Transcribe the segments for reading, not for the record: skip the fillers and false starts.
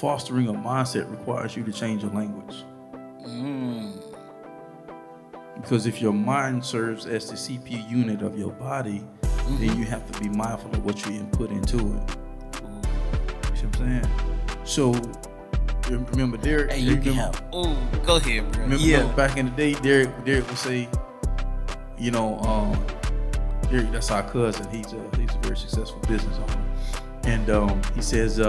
fostering a mindset requires you to change your language. Because if your mind serves as the CPU unit of your body, then you have to be mindful of what you input into it. You see what I'm saying? So, remember Derek? Hey, you can help. Oh, go ahead, bro. Remember back in the day, Derek would say, Derek, that's our cousin. He's a very successful business owner. And he says,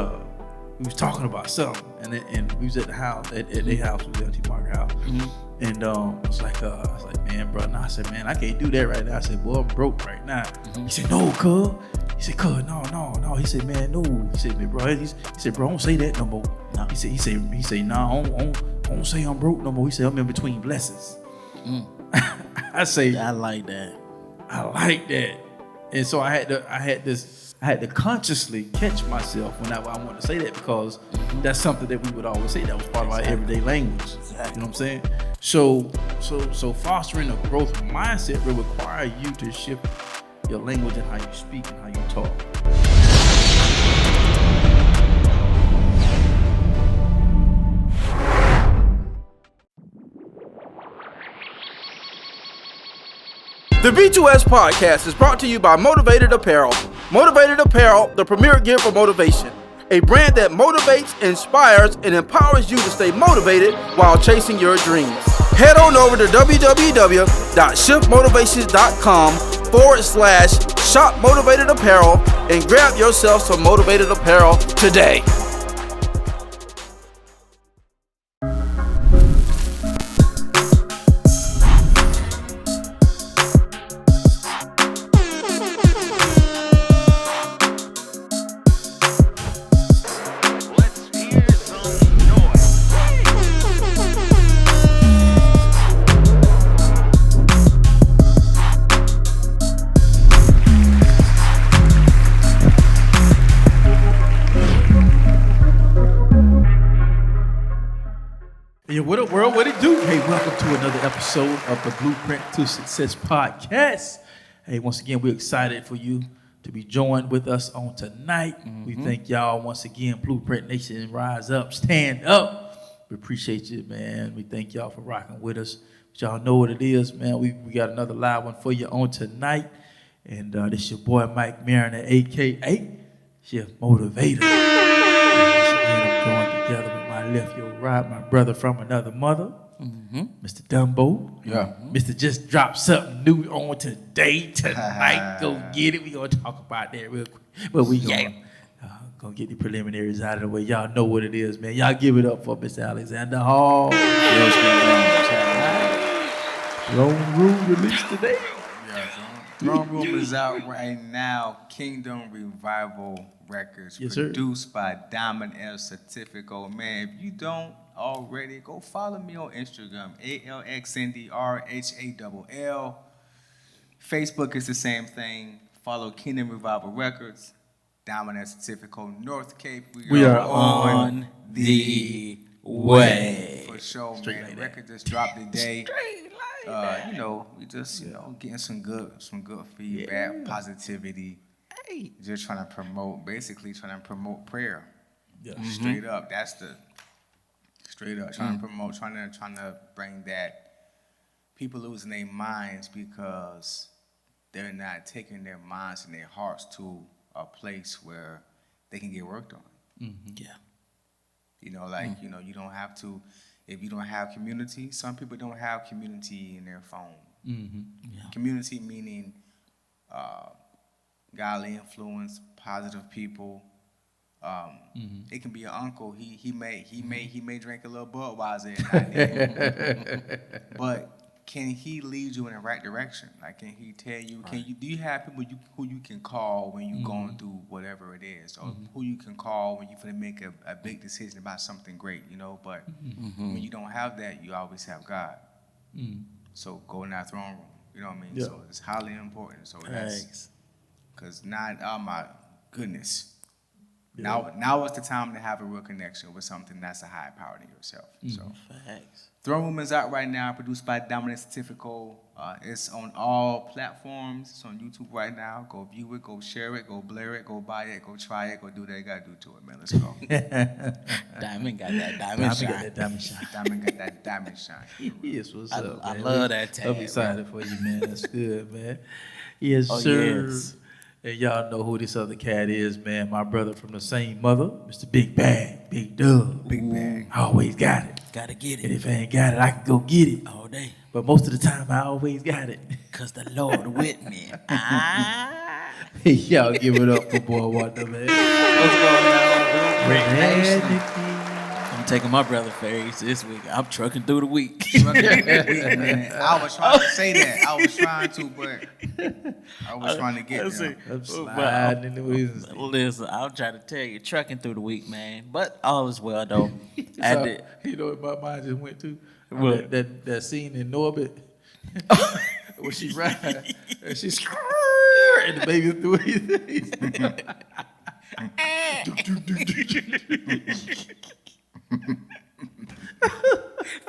we was talking about something, and we was at the house, at their house, we was at T. Parker house. And I was like, man, bro, I said, man, I can't do that right now. I said, boy, I'm broke right now. He said, no, cuz. He said, cuz, no. He said, man, no. He said, man, bro, he said, bro, don't say that no more. No. He said, no, I don't say I'm broke no more. He said, I'm in between blessings. I say, I like that. And so I had to consciously catch myself when I wanted to say that, because that's something that we would always say. That was part of our everyday language. You know what I'm saying? So fostering a growth mindset will require you to shift your language and how you speak and how you talk. The B2S podcast is brought to you by Motivated Apparel. Motivated Apparel, the premier gear for motivation. A brand that motivates, inspires, and empowers you to stay motivated while chasing your dreams. Head on over to www.shiftmotivations.com/shop Motivated Apparel and grab yourself some Motivated Apparel today. Yeah, what up, world? What it do? Hey, welcome to another episode of the Blueprint to Success podcast. Hey, once again, we're excited for you to be joined with us on tonight. We thank y'all once again, Blueprint Nation, rise up, stand up. We appreciate you, man. We thank y'all for rocking with us. But y'all know what it is, man. We got another live one for you on tonight. And this your boy, Mike Mariner, a.k.a. Chef Motivator. And once again, I'm joined together with my left, your right, my brother from another mother, Mr. Dumbo. Yeah. Mr. Just dropped something new on tonight. Go get it. We gonna talk about that real quick. But we gonna get the preliminaries out of the way. Y'all know what it is, man. Y'all give it up for Mr. Alexander Hall. Throne Room released today. Throne Room is out right now. Kingdom Revival Records, Yes, sir. produced by Diamond L. Certifico. Man, if you don't already, go follow me on Instagram, ALXNDRHALL. Facebook is the same thing. Follow Kingdom Revival Records, Diamond L. Certifico, North Cape. We are on the way. For sure, Straight man. like The that. record just dropped today. Straight like We just, getting some good feedback, positivity. Just trying to promote prayer. Yeah. Straight up. That's the straight up trying to promote, trying to bring that people losing their minds because they're not taking their minds and their hearts to a place where they can get worked on. Yeah. You don't have to. If you don't have community, some people don't have community in their phone. Yeah. Community meaning godly influence, positive people. It can be an uncle. He may drink a little Budweiser at night, but can he lead you in the right direction? Like, can he tell you? Do you have people who you can call when you're going through whatever it is, or who you can call when you're going to make a big decision about something great? But when you don't have that, you always have God. So go in that throne room. You know what I mean? Yeah. So it's highly important. So that's because not. Oh my goodness. Now is the time to have a real connection with something that's a higher power than yourself. So Facts. Throne Room is out right now, produced by Dominic Certifico. It's on all platforms. It's on YouTube right now. Go view it, go share it, go blare it, go buy it, go try it, go do what you gotta do to it, man. Let's go. Diamond got that diamond Diamond shine. got that diamond shine. Diamond got that diamond shine. Yes, what's I- up, I man? love that tag, I'm excited for you, man. That's good, man. Yes, Oh, sir. yes. And y'all know who this other cat is, man. My brother from the same mother, Mr. Big Bang, Big Dub. Big bang. I always got it. Gotta get And it if I ain't got it, I can go get it. all day. But most of the time, I always got it. Cause the Lord with me. Ah. Y'all give it up for Boy Wonder, man. What's going on, Great Nation? Man, I'm taking my brother Ferries this week. I'm trucking through the week. Man, I was trying to say that. I was trying to, but I was trying to get there. I'm sliding in the wheels. Listen, I'm trying to tell you, trucking through the week, man. But all is well though. I So, did. you know what my mind just went to? What? That scene in Norbit where she ride and she's and the baby through his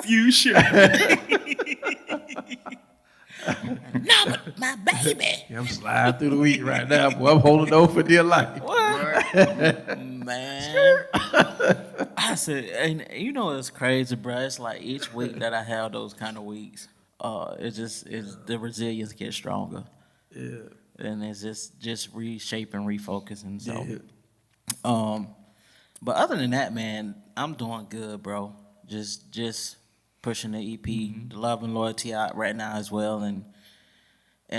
Fuchsia. No, but my baby. I'm sliding through the week right now, boy. I'm holding on for dear life. Man. I said, and you know it's crazy, bro. It's like each week that I have those kind of weeks, it's the resilience gets stronger. Yeah. And it's just reshaping, refocusing. So Yeah. But other than that, man, I'm doing good, bro. Just pushing the EP, the Love and Loyalty out right now as well, and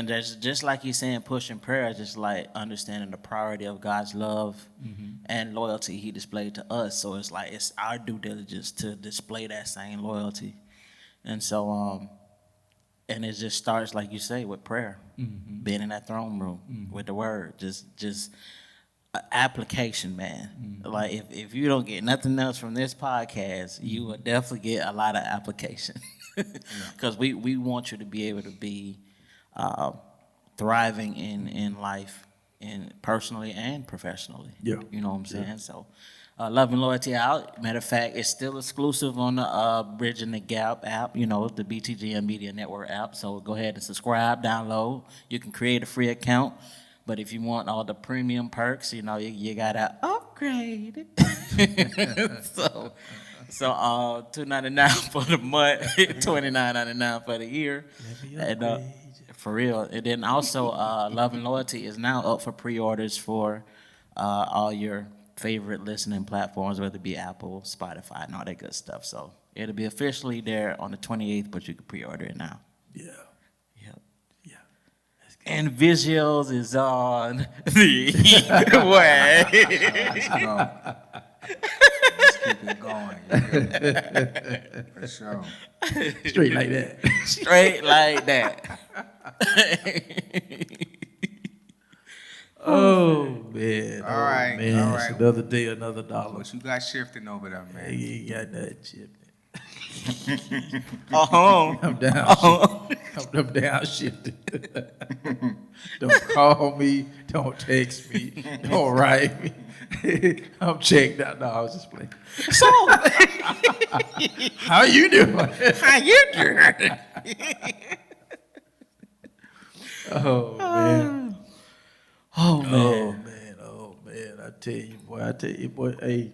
there's just like you're saying, pushing prayer, just like understanding the priority of God's love and loyalty He displayed to us. So it's like it's our due diligence to display that same loyalty, and so and it just starts like you say with prayer, being in that throne room with the Word, just application, man. Like if you don't get nothing else from this podcast, you will definitely get a lot of application because we want you to be able to be thriving in life, in personally and professionally. Yeah. You know what I'm saying? So Love and Loyalty out. Matter of fact, it's still exclusive on the Bridging the Gap app, you know, the BTGM Media Network app. So go ahead and subscribe, download. You can create a free account. But if you want all the premium perks, you know, you gotta upgrade it. so $2.99 for the month, $29.99 for the year. And for real. And then also Love and Loyalty is now up for pre-orders for all your favorite listening platforms, whether it be Apple, Spotify, and all that good stuff. So it'll be officially there on the 28th, but you can pre-order it now. Yeah. Yep. Yeah. And visuals is on the way. Let's go. Let's keep it going. Yeah. For sure. Straight like that. Straight like that. Oh man. All right, Man. all right. It's another day, another dollar. What you got shifting over there, Hey, man? you ain't got nothing shifting. Uh-huh. I'm down. I'm down shifting. Don't call me. Don't text me. Don't write me. I'm checked out. No, I was just playing. So, How you doing? how you doing? Oh man. Oh, man. Oh man. Oh man. I tell you, boy. Hey.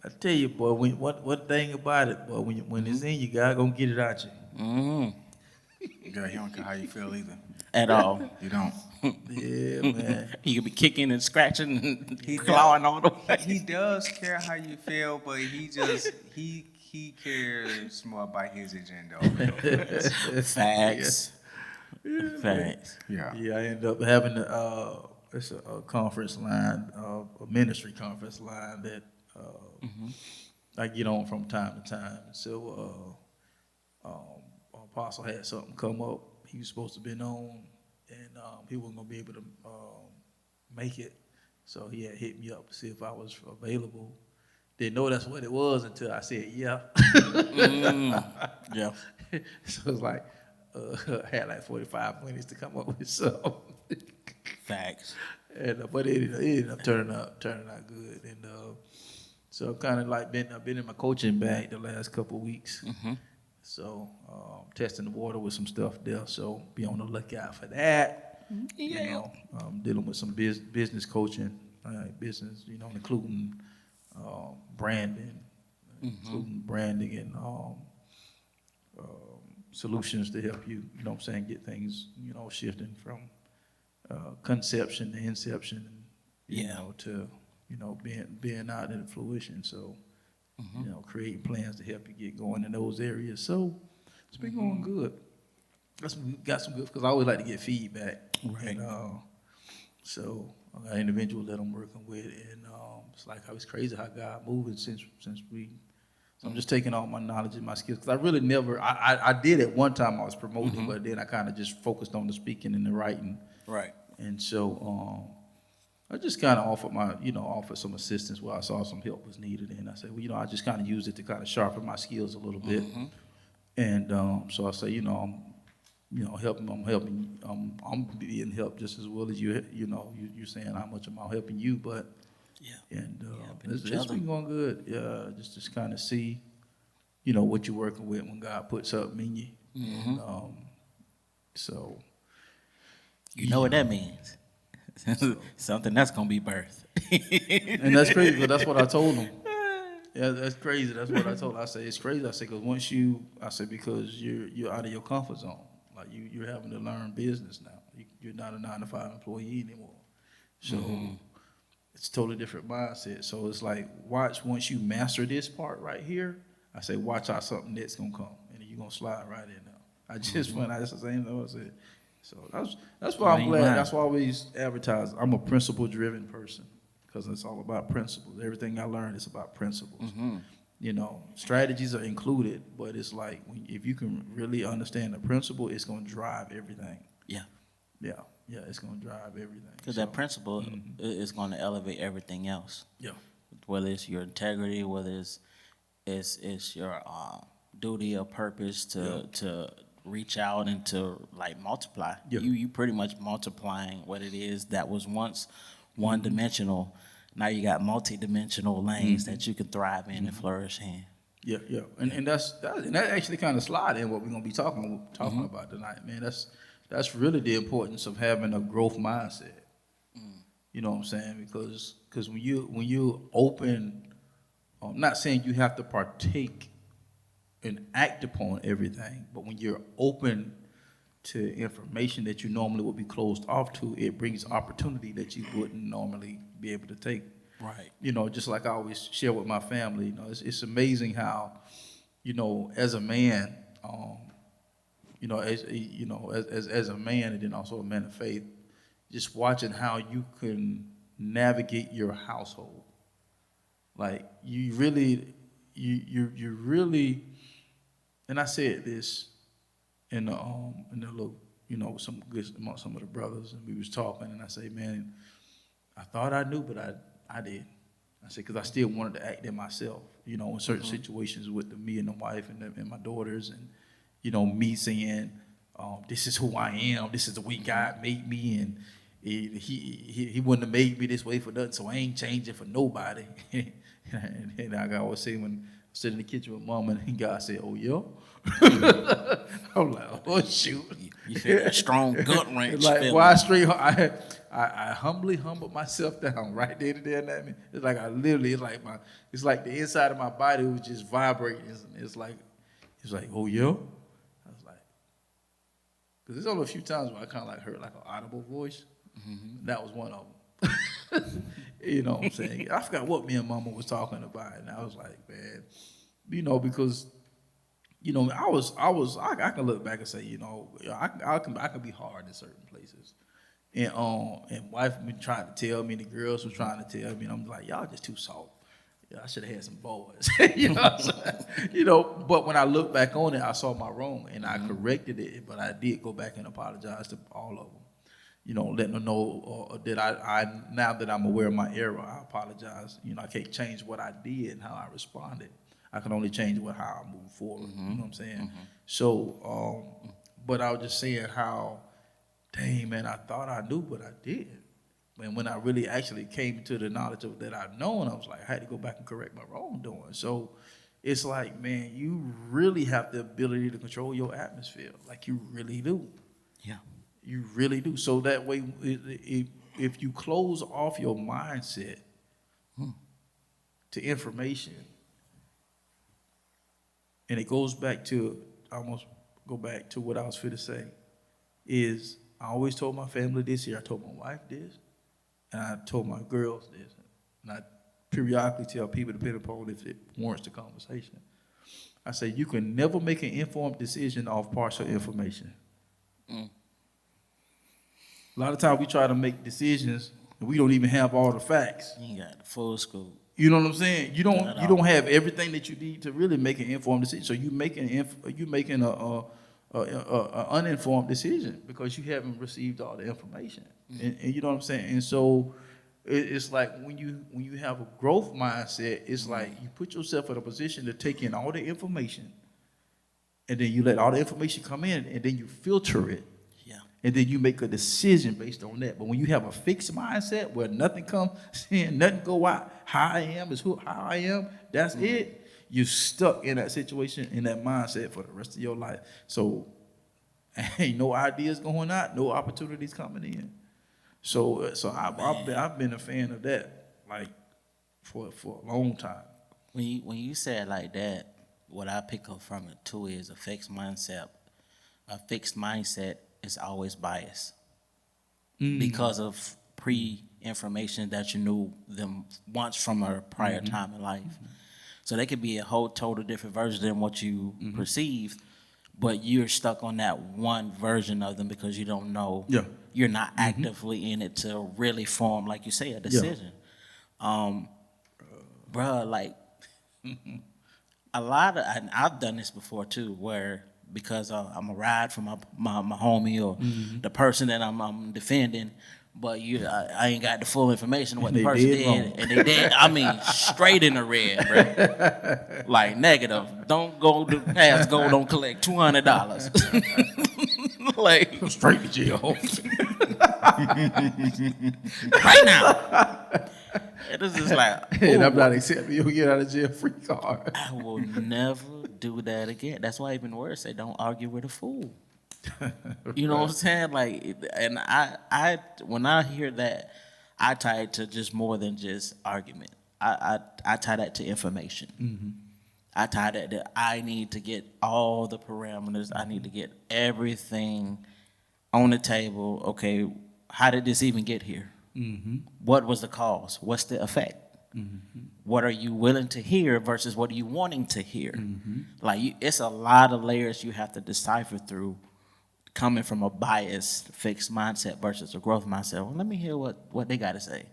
I tell you, boy. One thing about it, boy. When it's in you, God gonna get it out you. Girl, he don't care how you feel either. At all. You don't. Yeah, man. You could be kicking and scratching and He clawing all the way. He does care how you feel, but he just he cares more about his agenda. Facts. Facts. Yeah. Yeah, I ended up having it's a conference line, a ministry conference line that I get on from time to time. So Apostle had something come up. He was supposed to been on, and he wasn't gonna be able to make it. So he had hit me up to see if I was available. Didn't know that's what it was until I said yeah. Yeah. So it's like I had like 45 minutes to come up with something. Facts. and but it ended up turning out good. And so kind of like I've been in my coaching bag the last couple of weeks. So testing the water with some stuff there. So be on the lookout for that. You know, dealing with some business coaching, business, you know, including branding, and solutions to help you, you know what I'm saying, get things, you know, shifting from conception to inception, you know, to, you know, being out in fruition. So, you know, creating plans to help you get going in those areas. So it's been going good. Got some good, because I always like to get feedback. Right. And, so I got an individual that I'm working with, and it's like I was crazy how God moving since we. So I'm just taking all my knowledge and my skills, because I really never. I did at one time. I was promoting, but then I kind of just focused on the speaking and the writing. Right. And so I just kind of offered some assistance where I saw some help was needed, and I said, well, you know, I just kind of used it to kind of sharpen my skills a little bit. And so I say, you know, I'm being helped just as well as you're saying how much I'm helping you, but it's been going good. Yeah, just kind of see, you know, what you're working with when God puts something in you. And, so you know what that means. Something that's gonna be birthed. And that's crazy, but that's what I told him. Yeah, that's crazy. That's what I told him. I say it's crazy. I say because because you're out of your comfort zone. Like you're having to learn business now. You're not a 9-to-5 employee anymore. So it's a totally different mindset. So it's like, once you master this part right here, I say watch out, something that's gonna come, and you're gonna slide right in there. I just went out. That's the same thing I said. So that's why I'm glad. That's why I always advertise. I'm a principle-driven person, because it's all about principles. Everything I learn is about principles. You know, strategies are included, but it's like if you can really understand the principle, it's going to drive everything. Yeah, it's going to drive everything. Because that principle is going to elevate everything else. Yeah. Whether it's your integrity, whether it's your duty or purpose to reach out and to like multiply. Yeah. You pretty much multiplying what it is that was once one dimensional. Now you got multi-dimensional lanes that you can thrive in and flourish in. Yeah. And that actually kind of slide in what we're gonna be talking about tonight, man. That's really the importance of having a growth mindset. You know what I'm saying? Because when you open, I'm not saying you have to partake and act upon everything, but when you're open to information that you normally would be closed off to, it brings opportunity that you wouldn't normally be able to take. Right. You know, just like I always share with my family, you know, it's amazing how, you know, as a man, as a man, and then also a man of faith, just watching how you can navigate your household. Like you really, and I said this in the little, you know, some of the brothers, and we was talking, and I say, man, I thought I knew, but I did. I said, because I still wanted to act in myself, you know, in certain situations with me and the wife and my daughters, and, you know, me saying, this is who I am, this is the way God made me, and he wouldn't have made me this way for nothing, so I ain't changing for nobody. and I always say when I sit in the kitchen with Mama, and God said, oh, yeah? I'm like, oh, shoot. You feel that strong gut wrench. Like, why straight? I humbly humbled myself down right there and there. It's like it's like the inside of my body was just vibrating. It's like, oh, yeah? I was like, because there's only a few times where I kind of like heard like an audible voice. That was one of them. You know what I'm saying? I forgot what me and Mama was talking about, and I was like, man, you know, because, you know, I can look back and say, you know, I can be hard in certain places, and wife been trying to tell me, the girls were trying to tell me, and I'm like, y'all just too soft. Yeah, I should have had some boys. You know what I'm saying? You know, but when I look back on it, I saw my wrong, and I corrected it, but I did go back and apologize to all of them. You know, letting them know that I now that I'm aware of my error, I apologize. You know, I can't change what I did and how I responded. I can only change how I move forward. You know what I'm saying? So, but I was just saying how, dang, man, I thought I knew, but I did. And when I really actually came to the knowledge of that I've known, I was like, I had to go back and correct my wrongdoing. So it's like, man, you really have the ability to control your atmosphere. Like you really do. Yeah. You really do. So that way, if you close off your mindset to information, and it goes back to, I almost go back to what I was fit to say, is I always told my family this here. I told my wife this, and I told my girls this. And I periodically tell people, depending upon if it warrants the conversation. I say, you can never make an informed decision off partial information. A lot of times we try to make decisions and we don't even have all the facts. You ain't got the full scope. You know what I'm saying? You don't have everything that you need to really make an informed decision. So you making a uninformed decision because you haven't received all the information. And you know what I'm saying? And so it's like when you have a growth mindset, it's like you put yourself in a position to take in all the information, and then you let all the information come in, and then you filter it. Yeah. And then you make a decision based on that. But when you have a fixed mindset where nothing comes in, nothing go out, how I am is how I am, that's it. You're stuck in that situation, in that mindset for the rest of your life. So ain't no ideas going out, no opportunities coming in. So I've been a fan of that, like for a long time. When you say it like that, what I pick up from it too is a fixed mindset. A fixed mindset is always biased because of pre-information that you knew them once from a prior time in life. So they could be a whole total different version than what you perceived, but you're stuck on that one version of them because you don't know. Yeah. You're not actively in it to really form, like you say, a decision. Bruh, like a lot of, and I've done this before too, where because I'm a ride for my homie or the person that I'm defending, but I ain't got the full information of what the They person did did, wrong. and they did. I mean, straight in the red, bro. Like negative. Don't go to past go. Don't collect $200. Like Straight to jail. right now. It is just like, And I'm ooh, not accepting you'll get out of jail free card. I will never do that again. That's why even worse, say don't argue with a fool. You know what I'm saying? Like, and I when I hear that, I tie it to just more than just argument. I tie that to information. I tie that I need to get all the parameters. I need to get everything on the table. Okay, how did this even get here? What was the cause? What's the effect? What are you willing to hear versus what are you wanting to hear? Like, it's a lot of layers you have to decipher through coming from a biased, fixed mindset versus a growth mindset. Well, let me hear what they got to say.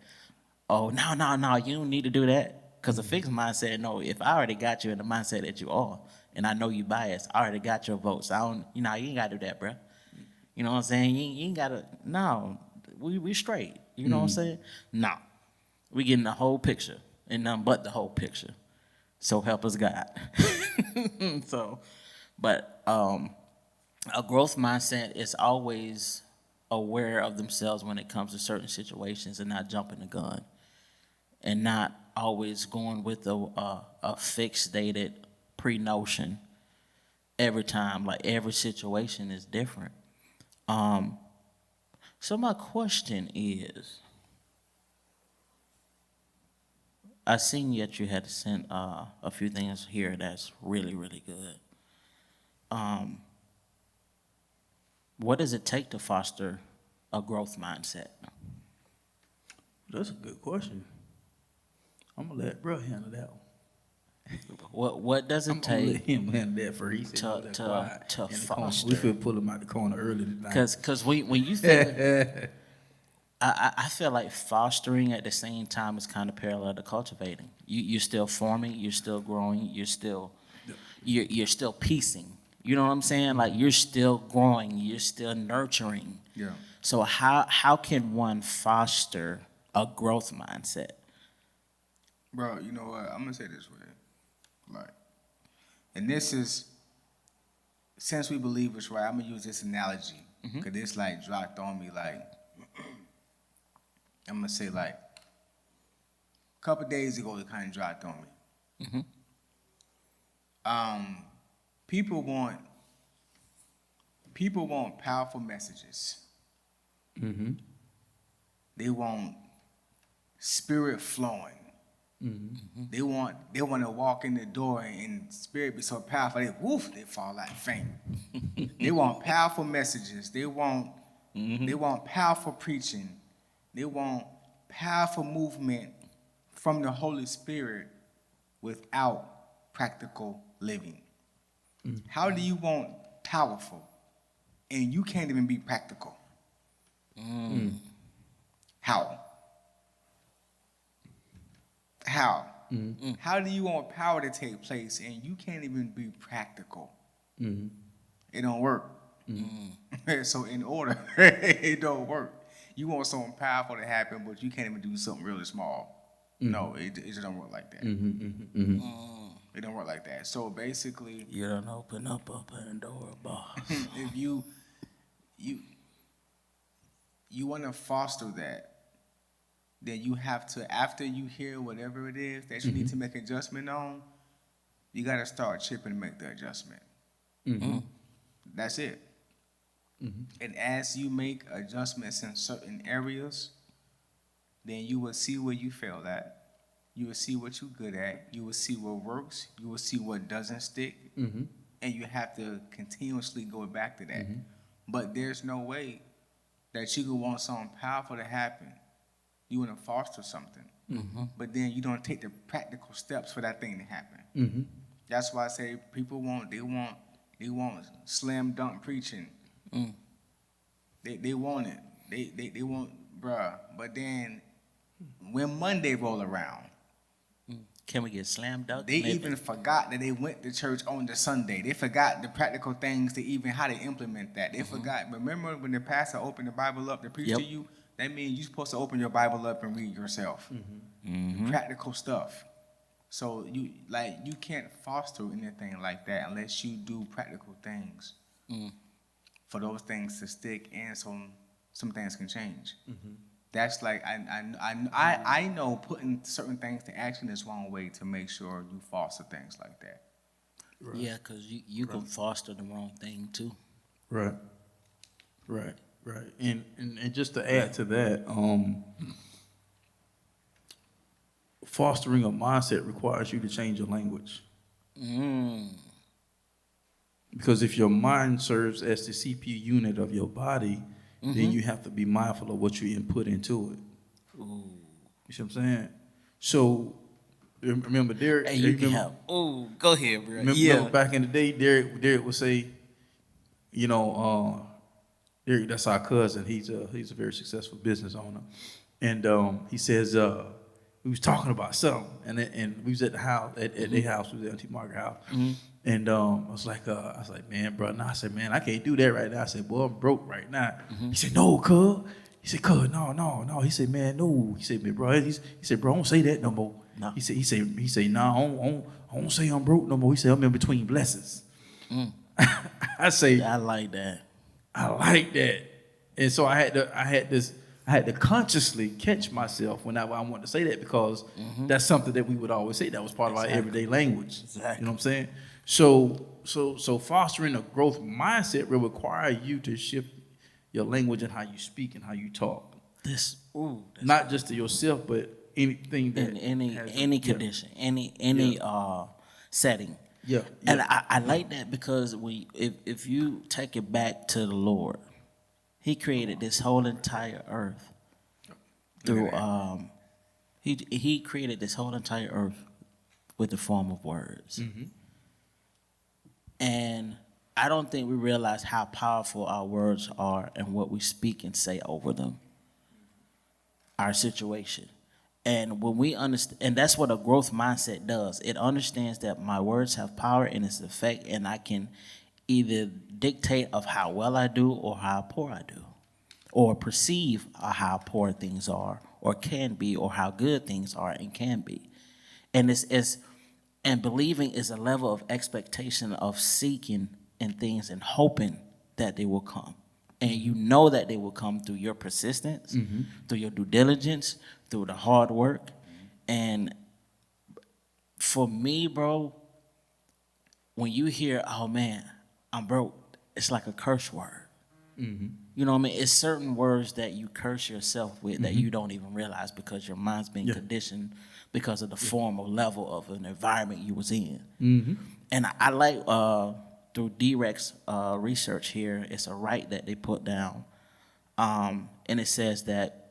Oh, no, you don't need to do that. Because a fixed mindset, no, if I already got you in the mindset that you are, and I know you biased, I already got your votes. I don't, you ain't got to do that, bro. You know what I'm saying? You ain't got to, no, we straight. You know what I'm saying? No. We getting the whole picture and nothing but the whole picture. So help us God. So, but a growth mindset is always aware of themselves when it comes to certain situations and not jumping the gun and not always going with a fixed dated pre-notion every time. Like every situation is different. So my question is, I seen that you had sent a few things here that's really, really good. What does it take to foster a growth mindset? That's a good question. I'm gonna let bro handle that one. What does it I'm gonna let take him handle that first. He said to- all that to- quiet to in the corner. foster? We feel pull him out the corner early tonight. Because when you think, I feel like fostering at the same time is kind of parallel to cultivating. You're still forming, you're still growing, you're still piecing. You know what I'm saying? Like you're still growing, you're still nurturing. Yeah. So how can one foster a growth mindset? Bro, you know what? I'm gonna say this way. Like, and this is, since we believe it's right, I'm gonna use this analogy. Cause this like dropped on me like I'm gonna say like a couple days ago, it kind of dropped on me. People want powerful messages. They want spirit flowing. They want to walk in the door and spirit be so powerful they fall like faint. They want powerful messages. They want powerful preaching. They want powerful movement from the Holy Spirit without practical living. How do you want powerful and you can't even be practical? How? How do you want power to take place and you can't even be practical? It don't work. So in order, it don't work. You want something powerful to happen, but you can't even do something really small. No, it just don't work like that. It don't work like that. So basically, You don't open up a Pandora box. if you want to foster that, then you have to, after you hear whatever it is that you need to make adjustment on, you got to start chipping and make the adjustment. That's it. And as you make adjustments in certain areas, then you will see where you failed at. You will see what you're good at. You will see what works. You will see what doesn't stick. And you have to continuously go back to that. But there's no way that you could want something powerful to happen. You want to foster something. But then you don't take the practical steps for that thing to happen. That's why I say people want slam dunk preaching. They want it. They want, bruh. But then when Monday roll around, Can we get slam dunked? they even forgot that they went to church on the Sunday. They forgot the practical things to even how to implement that. They forgot. Remember when the pastor opened the Bible up to preach to you? That means you're supposed to open your Bible up and read yourself. Practical stuff. So you can't foster anything like that unless you do practical things for those things to stick, and some things can change. That's like I know putting certain things to action is one way to make sure you foster things like that. Yeah, because you can foster the wrong thing too. Right. And just to add to that, fostering a mindset requires you to change your language. Because if your mind serves as the CPU unit of your body, then you have to be mindful of what you input into it. You see what I'm saying? So remember Derek? Hey, you can have. Oh, go ahead, bro. Remember back in the day, Derek would say, Derek, that's our cousin. He's a very successful business owner, and he says we was talking about something, and we was at the house at their house, we was at Auntie Margaret's house, and I was like, man, bro, I said, man, I can't do that right now. I said, boy, I'm broke right now. He said, no, cuz. He said, cuz, no. He said, man, no. He said, man, bro. He said, bro, I don't say that no more. No. He said, no, I don't say I'm broke no more. He said, I'm in between blessings. I say, I like that. And so I had to consciously catch myself when I wanted to say that, because that's something that we would always say. That was part of our everyday language. Exactly. You know what I'm saying? So fostering a growth mindset will require you to shift your language and how you speak and how you talk. Not just to yourself, but anything that in any condition, any setting. Yeah. And I like that, because if you take it back to the Lord, He created this whole entire earth through He created this whole entire earth with the form of words. And I don't think we realize how powerful our words are and what we speak and say over them, our situation. And when we understand, and that's what a growth mindset does. It understands that my words have power and its effect, and I can either dictate of how well I do or how poor I do, or perceive how poor things are or can be, or how good things are and can be. And and believing is a level of expectation of seeking in things and hoping that they will come. And you know that they will come through your persistence, through your due diligence, through the hard work. And for me, bro, when you hear, oh man, I'm broke, it's like a curse word. You know what I mean? It's certain words that you curse yourself with that you don't even realize because your mind's been conditioned because of the form or level of an environment you was in. And I like, through DREX research here, it's a right that they put down. And it says that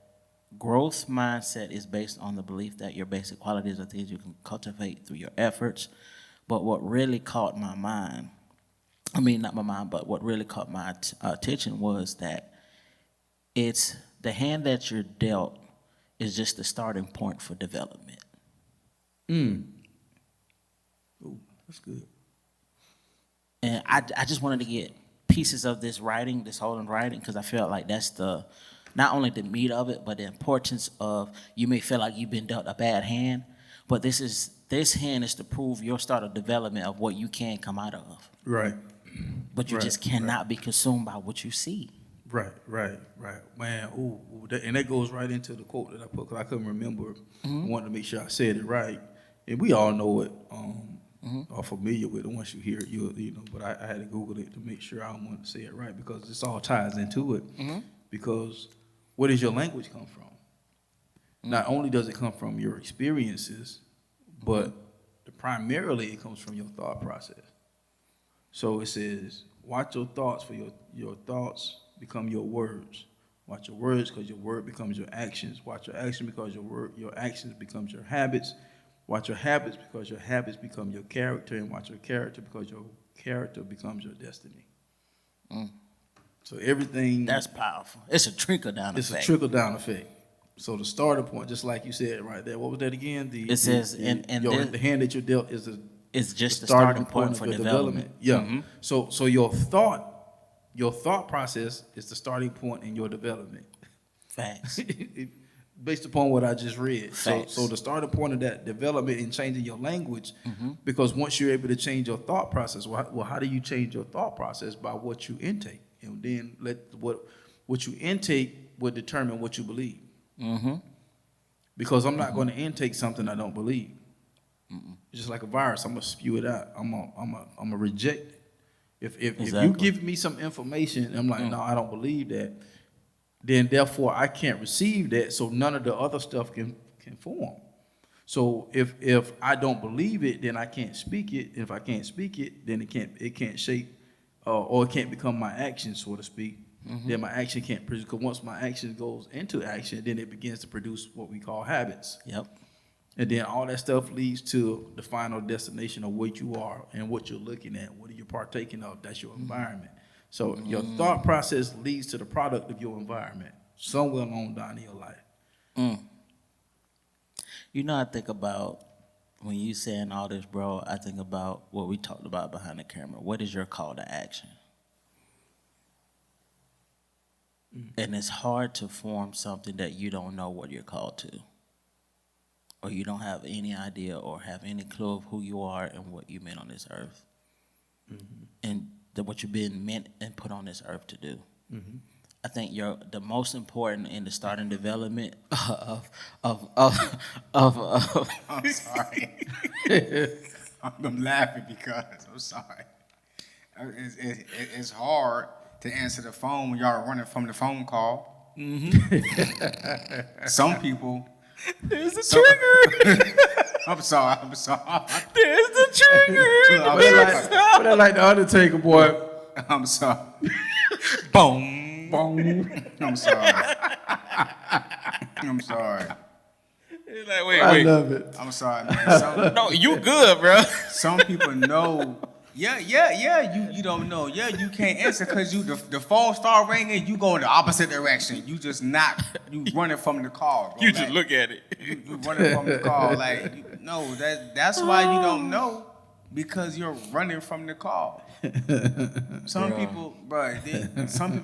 growth mindset is based on the belief that your basic qualities are things you can cultivate through your efforts. But what really caught my mind, I mean, not my mind, but what really caught my attention was that it's the hand that you're dealt is just the starting point for development. Ooh, that's good. And I just wanted to get pieces of this writing, this whole writing, because I felt like that's the, not only the meat of it, but the importance of, you may feel like you've been dealt a bad hand, but this hand is to prove your start of development of what you can come out of. Right. But you just cannot be consumed by what you see. Right. Man, and that goes right into the quote that I put, because I couldn't remember. I wanted to make sure I said it right. And we all know it, are familiar with it. Once you hear it, you know, but I had to Google it to make sure I wanted to say it right, because this all ties into it. Because where does your language come from? Not only does it come from your experiences, but primarily it comes from your thought process. So it says, watch your thoughts, for your thoughts become your words. Watch your words, because your word becomes your actions. Watch your action, because your actions becomes your habits. Watch your habits, because your habits become your character. And watch your character, because your character becomes your destiny. So everything... That's powerful. It's a trickle-down effect. It's a trickle-down effect. So the starting point, just like you said right there, what was that again? It says, the hand that you're dealt is it's just the starting point for of your development. Yeah. So your thought process is the starting point in your development. Facts. Based upon what I just read. Facts. So the starting point of that development in changing your language, because once you're able to change your thought process, well, how do you change your thought process? By what you intake. And then what you intake will determine what you believe. Because I'm not going to intake something I don't believe. It's just like a virus. I'm gonna spew it out. I'm gonna reject it. If you give me some information and I'm like, no, I don't believe that, then therefore I can't receive that. So none of the other stuff can form. So if I don't believe it, then I can't speak it. If I can't speak it, then it can't shape or it can't become my action, so to speak. Then my action can't produce, because once my action goes into action, then it begins to produce what we call habits. Yep. And then all that stuff leads to the final destination of what you are and what you're looking at. What are you partaking of? That's your environment. So your thought process leads to the product of your environment somewhere along down in your life. You know, I think about, when you saying all this, bro, I think about what we talked about behind the camera. What is your call to action? And it's hard to form something that you don't know what you're called to, or you don't have any idea or have any clue of who you are and what you meant on this earth, and what you've been meant and put on this earth to do. I think the most important in the starting development of I'm sorry. I'm laughing because I'm sorry. It's hard to answer the phone when y'all are running from the phone call. Some people. There's the trigger. I'm sorry. There's the trigger. But like the Undertaker, boy. I'm sorry. Boom. Boom. I'm sorry. I'm sorry. It's like, wait. I love it. I'm sorry, man. No, you good, bro. Some people know. Yeah. You don't know. Yeah, you can't answer because the phone start ringing. You go in the opposite direction. You just you running from the call. Bro. You just look at it. You running from the call. Like no, that's why you don't know, because you're running from the call. Some people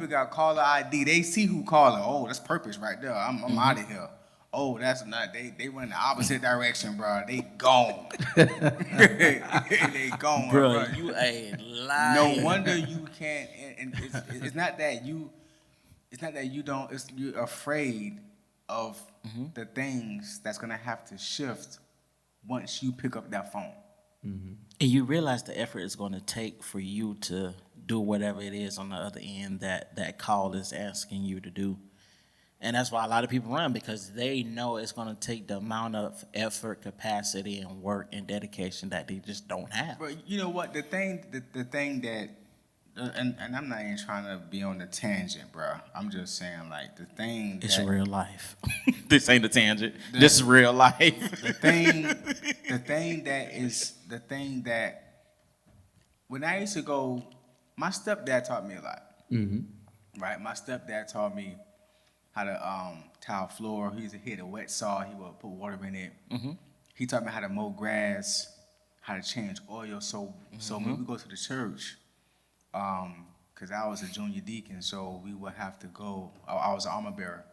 got caller ID. They see who calling. Oh, that's purpose right there. I'm out of here. Oh, that's not. They run the opposite direction, bro. They gone. They gone, bro. You ain't lying. No wonder you can't. And it's not that it's not that you don't. It's you're afraid of the things that's gonna have to shift once you pick up that phone. And you realize the effort it's going to take for you to do whatever it is on the other end that call is asking you to do. And that's why a lot of people run, because they know it's going to take the amount of effort, capacity, and work and dedication that they just don't have. But you know what? The thing that, and I'm not even trying to be on the tangent, bro. I'm just saying, like, the thing. It's that, real life. This ain't a tangent. This is real life. the thing that when I used to go, my stepdad taught me a lot. Right? My stepdad taught me how to tile floor. He had a wet saw. He would put water in it. He taught me how to mow grass, how to change oil. So when we go to the church, because I was a junior deacon, so we would have to go. I was an armor bearer,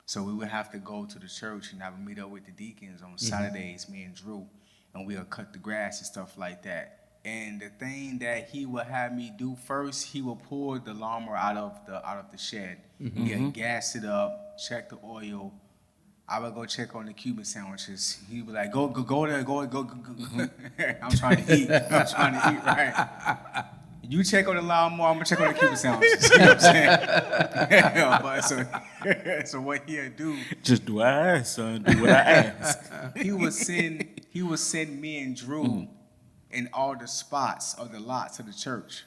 so we would have to go to the church, and I would meet up with the deacons on Saturdays, me and Drew, and we would cut the grass and stuff like that. And the thing that he would have me do first, he would pull the lawnmower out of the shed. He'd gas it up, check the oil. I would go check on the Cuban sandwiches. He would like, go there, go. I'm trying to eat, right? You check on the lawnmower, I'm gonna check on the Cuban sandwiches. You know what I'm saying? But so what he'll do? Just do what I ask, son. Do what I ask. He would send me and Drew in all the spots or the lots of the church,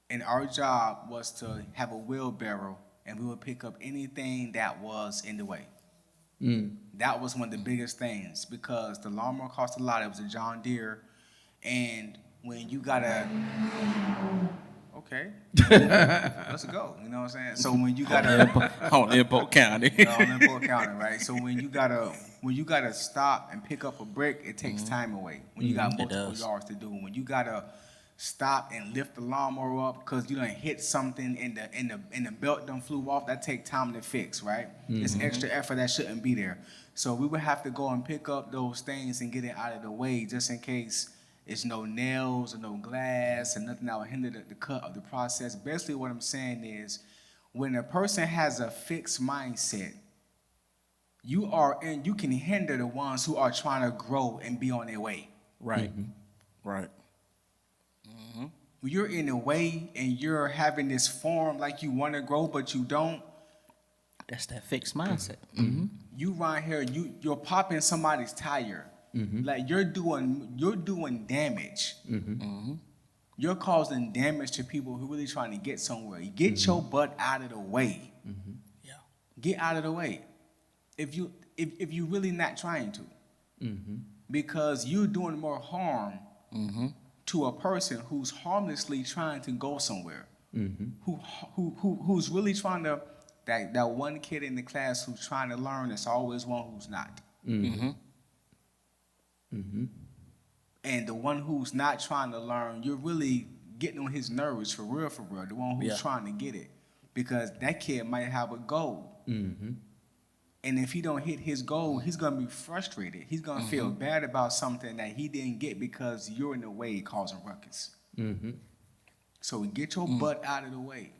and our job was to have a wheelbarrow, and we would pick up anything that was in the way. That was one of the biggest things, because the lawnmower cost a lot. It was a John Deere, and when you gotta, okay, let's go. You know what I'm saying? So when you gotta on Import County, on Import County, right? So when you gotta stop and pick up a brick, it takes time away. When you got multiple yards to do, when you gotta stop and lift the lawnmower up because you done hit something in the belt done flew off, that take time to fix, right? It's extra effort that shouldn't be there. So we would have to go and pick up those things and get it out of the way, just in case it's no nails or no glass and nothing that will hinder the cut of the process. Basically what I'm saying is, when a person has a fixed mindset, you can hinder the ones who are trying to grow and be on their way. right, right. When you're in the way and you're having this form like you want to grow but you don't, That's that fixed mindset. you right here, you're popping somebody's tire. Like you're doing damage. You're causing damage to people who are really trying to get somewhere. Get your butt out of the way. Yeah. Get out of the way. If you really not trying to. Because you're doing more harm to a person who's harmlessly trying to go somewhere. Who's really trying to, that one kid in the class who's trying to learn, there's always one who's not. And the one who's not trying to learn, you're really getting on his nerves for real, the one who's trying to get it. Because that kid might have a goal. And if he don't hit his goal, he's going to be frustrated. He's going to feel bad about something that he didn't get because you're in the way causing ruckus. So get your butt out of the way.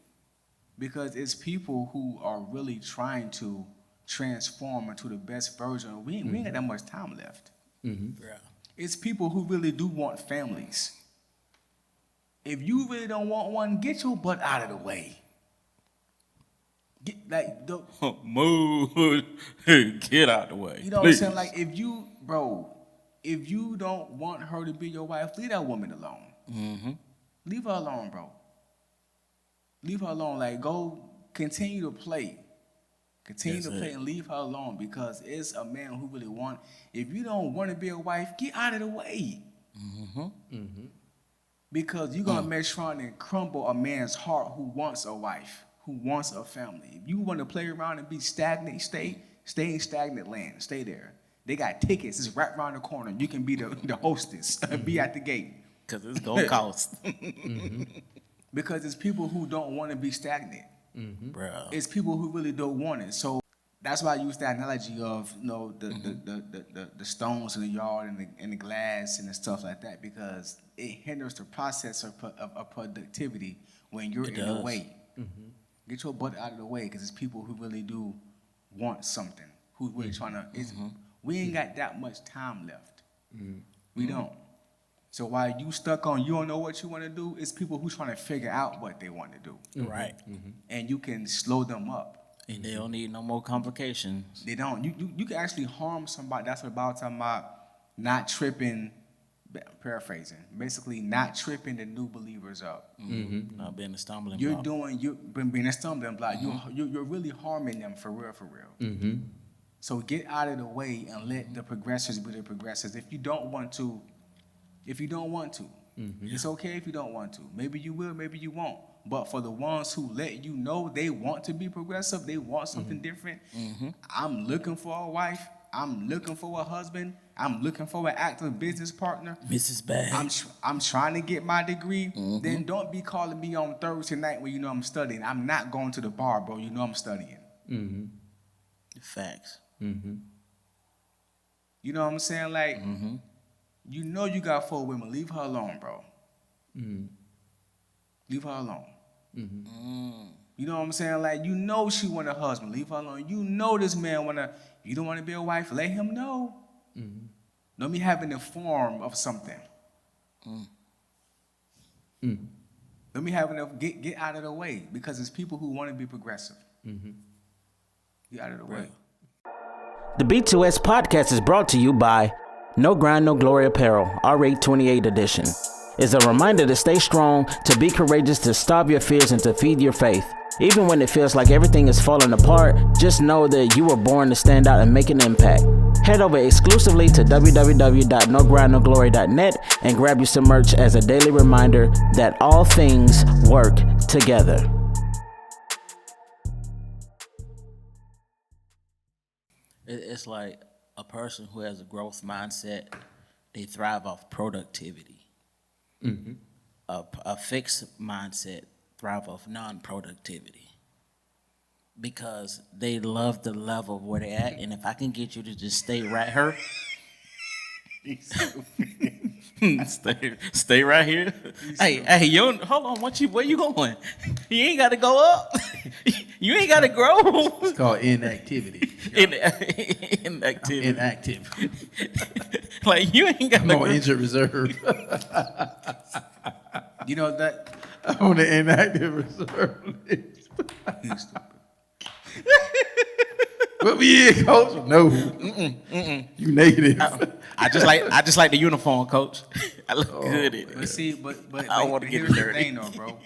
Because it's people who are really trying to transform into the best version. We ain't got that much time left. Yeah. It's people who really do want families. If you really don't want one, get your butt out of the way. Move. Get out the way. You know please. what I'm saying? Like, if you don't want her to be your wife, leave that woman alone. Leave her alone, bro. Leave her alone. Like, go continue to play. Continue to play and leave her alone, because it's a man who really want. If you don't want to be a wife, get out of the way. Because you're going to mess around and crumble a man's heart who wants a wife, who wants a family. If you want to play around and be stagnant, stay in stagnant land. Stay there. They got tickets. It's right around the corner. You can be the hostess. Be at the gate. Because it's going to cost. Because it's people who don't want to be stagnant. Bro. It's people who really don't want it. So that's why I use that analogy of, you know, the stones in the yard and the glass and the stuff like that, because it hinders the process of productivity when you're in the way. Get your butt out of the way, because it's people who really do want something, who's really trying to. We ain't got that much time left. We don't. So while you stuck on you don't know what you want to do, it's people who's trying to figure out what they want to do. Right. And you can slow them up. And they don't need no more complications. They don't. You can actually harm somebody. That's what I'm talking about. Not tripping. Paraphrasing. Basically, not tripping the new believers up. Not being a stumbling block. You've been being a stumbling block. You're really harming them for real. So get out of the way and let the progressors be the progressors. If you don't want to, it's okay if you don't want to. Maybe you will, maybe you won't. But for the ones who let you know they want to be progressive, they want something different. I'm looking for a wife. I'm looking for a husband. I'm looking for an active business partner. Mrs. Bag. I'm trying to get my degree. Then don't be calling me on Thursday night when you know I'm studying. I'm not going to the bar, bro. You know I'm studying. Facts. You know what I'm saying? Like, you know you got 4 women. Leave her alone, bro. Leave her alone. You know what I'm saying? Like, you know she want a husband. Leave her alone. You know this man you don't want to be a wife. Let him know. Don't be having the form of something. Don't be having to get out of the way, because it's people who want to be progressive. Get out of the way. The B2S podcast is brought to you by No Grind, No Glory Apparel, R828 edition. It's a reminder to stay strong, to be courageous, to stop your fears, and to feed your faith. Even when it feels like everything is falling apart, just know that you were born to stand out and make an impact. Head over exclusively to www.nogrindnoglory.net and grab you some merch as a daily reminder that all things work together. It's like a person who has a growth mindset, they thrive off productivity. A fixed mindset thrive off non-productivity, because they love the level where they're at. And if I can get you to just stay right here, stay right here. Hey, you hold on. Where you going? You ain't got to go up. You ain't got to grow. It's called inactivity. Inactivity. Inactive. Like, you ain't got I'm to on injured reserve. You know that. I'm on the inactive reserve list. Put me in, coach. No. You negative. I just like the uniform, coach. I look good in it. But see, but I don't want to get here's dirty. the thing, though, bro.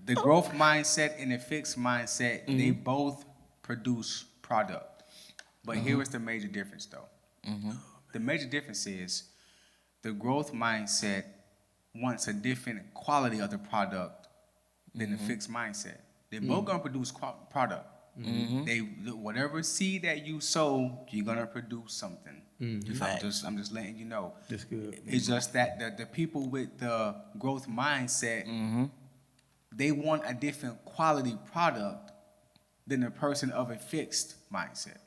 The growth mindset and the fixed mindset, they both produce product. But here is the major difference, though. The major difference is the growth mindset wants a different quality of the product than the fixed mindset. They're both gonna produce product. They whatever seed that you sow, you're gonna produce something. I'm just letting you know. That's good. It's just that the people with the growth mindset, they want a different quality product than the person of a fixed mindset.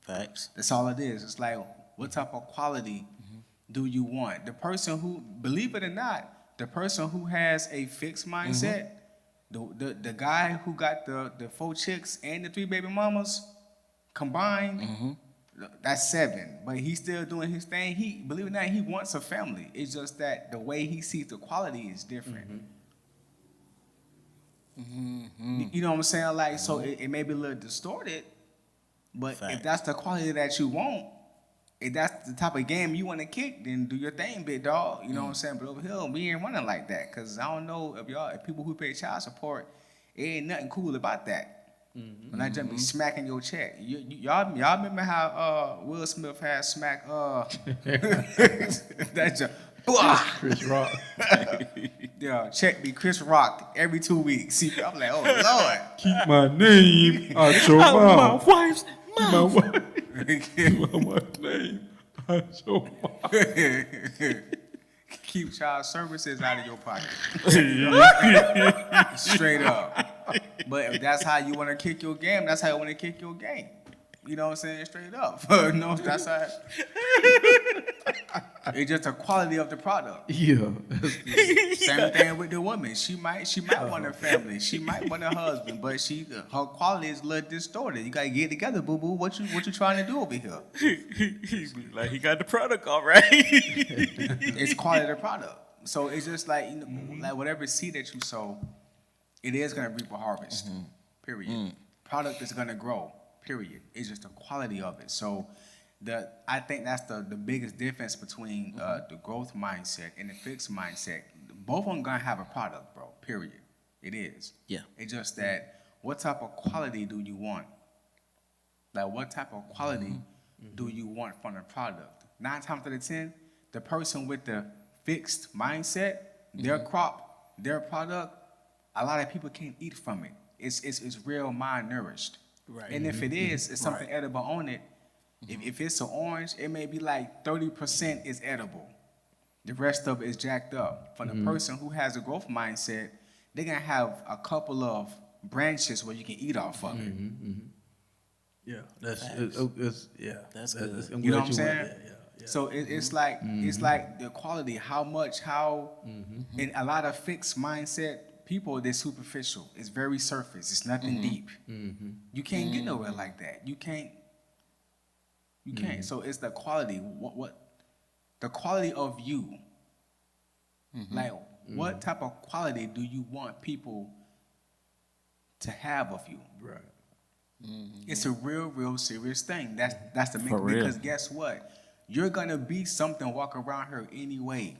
Facts. That's all it is. It's like, what type of quality do you want? The person who, believe it or not, the person who has a fixed mindset, the guy who got the 4 chicks and the 3 baby mamas combined, that's 7. But he's still doing his thing. He, believe it or not, he wants a family. It's just that the way he sees the quality is different. You know what I'm saying? Like, so it may be a little distorted, but if that's the quality that you want, if that's the type of game you want to kick, then do your thing, big dog. You know what I'm saying? But over here, we ain't running like that, because I don't know if people who pay child support, it ain't nothing cool about that. When I just be smacking your check. Y'all remember how Will Smith had smacked that just Chris Rock. Yeah, check be Chris Rock every 2 weeks. See, I'm like, oh Lord. Keep my name out your mouth. My wife's My wife. My wife's name out your mouth. Keep child services out of your pocket. Straight up. But if that's how you want to kick your game, that's how you want to kick your game. You know what I'm saying? Straight up. No, that's how. It's just the quality of the product. Yeah. Same thing with the woman. She might want a family. She might want a husband, but her quality is a little distorted. You gotta get it together, boo boo. What you trying to do over here? Like he got the product all right. It's quality of the product. So it's just like like whatever seed that you sow, it is gonna reap a harvest. Period. Product is gonna grow. Period. It's just the quality of it. So I think that's the biggest difference between the growth mindset and the fixed mindset. Both of them gonna have a product, bro. Period. It is. Yeah. It's just that what type of quality do you want? Like what type of quality do you want from the product? 9 times out of 10, the person with the fixed mindset, their crop, their product, a lot of people can't eat from it. It's real mind nourished. Right. And if it is, it's something edible on it. If it's an orange, it may be like 30% is edible. The rest of it is jacked up. For the person who has a growth mindset, they're gonna have a couple of branches where you can eat off of it. Yeah. That's good. You know what I'm saying? So it's like the quality, and a lot of fixed mindset people, they're superficial. It's very surface. It's nothing deep. You can't get nowhere like that. You can't. So it's the quality. What the quality of you. Like what type of quality do you want people to have of you? Right. It's a real serious thing. That's the main, For real. because guess what? You're gonna be something, walk around here anyway.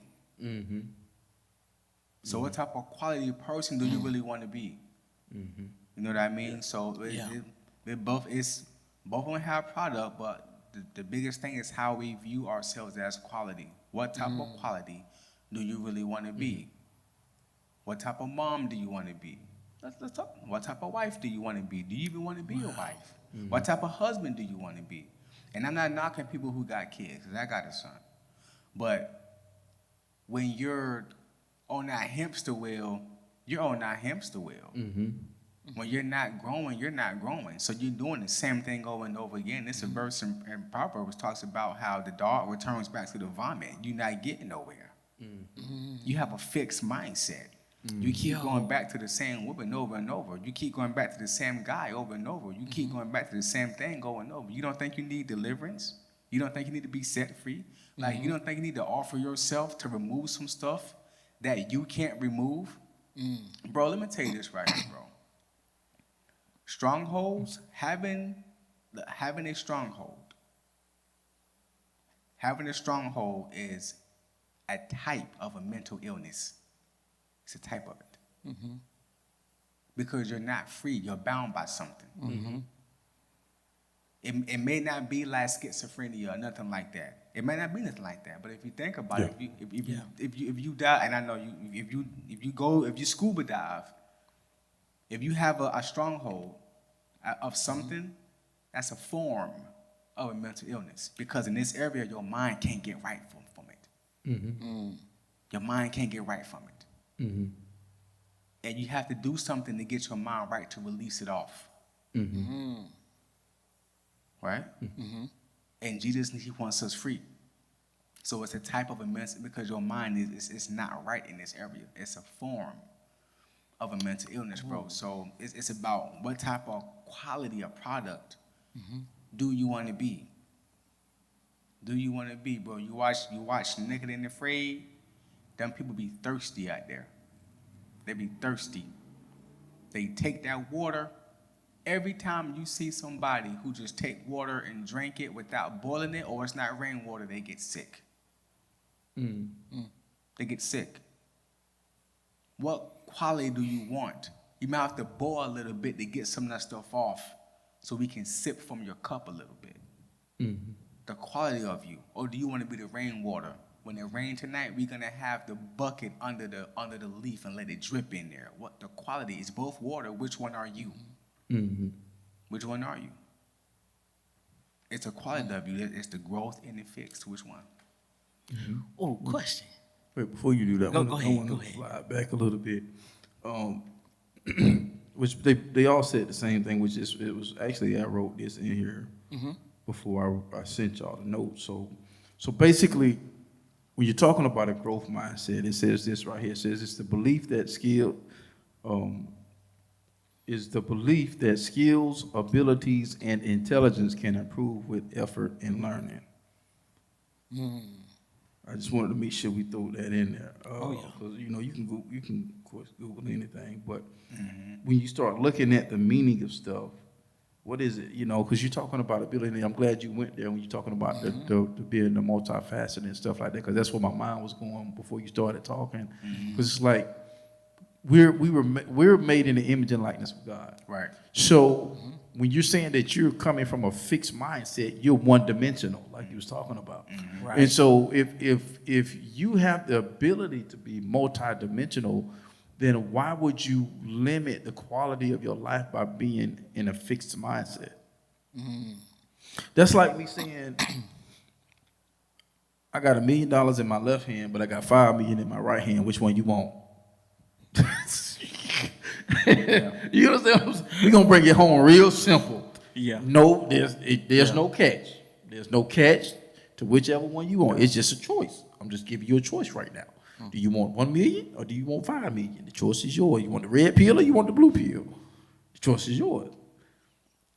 So what type of quality person do you really want to be? You know what I mean? So both of them have product, but the biggest thing is how we view ourselves as quality. What type of quality do you really want to be? What type of mom do you want to be? Let's talk. What type of wife do you want to be? Do you even want to be a wife? What type of husband do you want to be? And I'm not knocking people who got kids, because I got a son. But when you're on that hamster wheel, you're on that hamster wheel. When you're not growing, you're not growing. So you're doing the same thing over and over again. This is a verse in Proverbs talks about how the dog returns back to the vomit. You're not getting nowhere. You have a fixed mindset. You keep going back to the same woman over and over. You keep going back to the same guy over and over. You keep going back to the same thing over and over. You don't think you need deliverance? You don't think you need to be set free? Like, you don't think you need to offer yourself to remove some stuff that you can't remove? Bro, let me tell you this right here, bro. Strongholds, having a stronghold is a type of a mental illness. It's a type of it. Because you're not free. You're bound by something. It may not be like schizophrenia or nothing like that. It may not be nothing like that. But if you think about it, if you die, and I know if you scuba dive, if you have a stronghold of something, that's a form of a mental illness. Because in this area, your mind can't get right from it. Your mind can't get right from it. And you have to do something to get your mind right to release it off. Right? And Jesus, he wants us free. So it's a type of a mess because your mind is not right in this area. It's a form of a mental illness, bro. So it's about what type of quality of product do you want to be? Do you want to be, bro? You watch Naked and Afraid. Them people be thirsty out there. They be thirsty. They take that water. Every time you see somebody who just take water and drink it without boiling it, or it's not rainwater, they get sick. They get sick. What quality do you want? You might have to boil a little bit to get some of that stuff off so we can sip from your cup a little bit. The quality of you. Or do you want to be the rainwater? When it rains tonight, we're going to have the bucket under the leaf and let it drip in there. What the quality is both water. Which one are you? Which one are you? It's a quality of you. It's the growth and the fix. Which one? Oh, question. Wait, before you do that, Go I ahead. want to slide back a little bit. which they all said the same thing, which is it was actually I wrote this in here before I sent y'all the note. So basically, when you're talking about a growth mindset, it says this right here. It says it's the belief that skills, abilities, and intelligence can improve with effort and learning. I just wanted to make sure we throw that in there. Because you can of course Google anything, but when you start looking at the meaning of stuff, what is it? Because you're talking about ability. I'm glad you went there when you're talking about the being the multifaceted and stuff like that, because that's where my mind was going before you started talking. Because it's like we're made in the image and likeness of God. Right. So when you're saying that you're coming from a fixed mindset, you're one dimensional, like you was talking about. Right. And so if you have the ability to be multidimensional, then why would you limit the quality of your life by being in a fixed mindset? That's like me saying, I got $1 million in my left hand, but I got $5 million in my right hand. Which one you want? You understand? We're gonna bring it home real simple. Yeah. No, there's no catch. There's no catch to whichever one you want. It's just a choice. I'm just giving you a choice right now. Do you want 1 million or do you want 5 million? The choice is yours. You want the red pill or you want the blue pill? The choice is yours.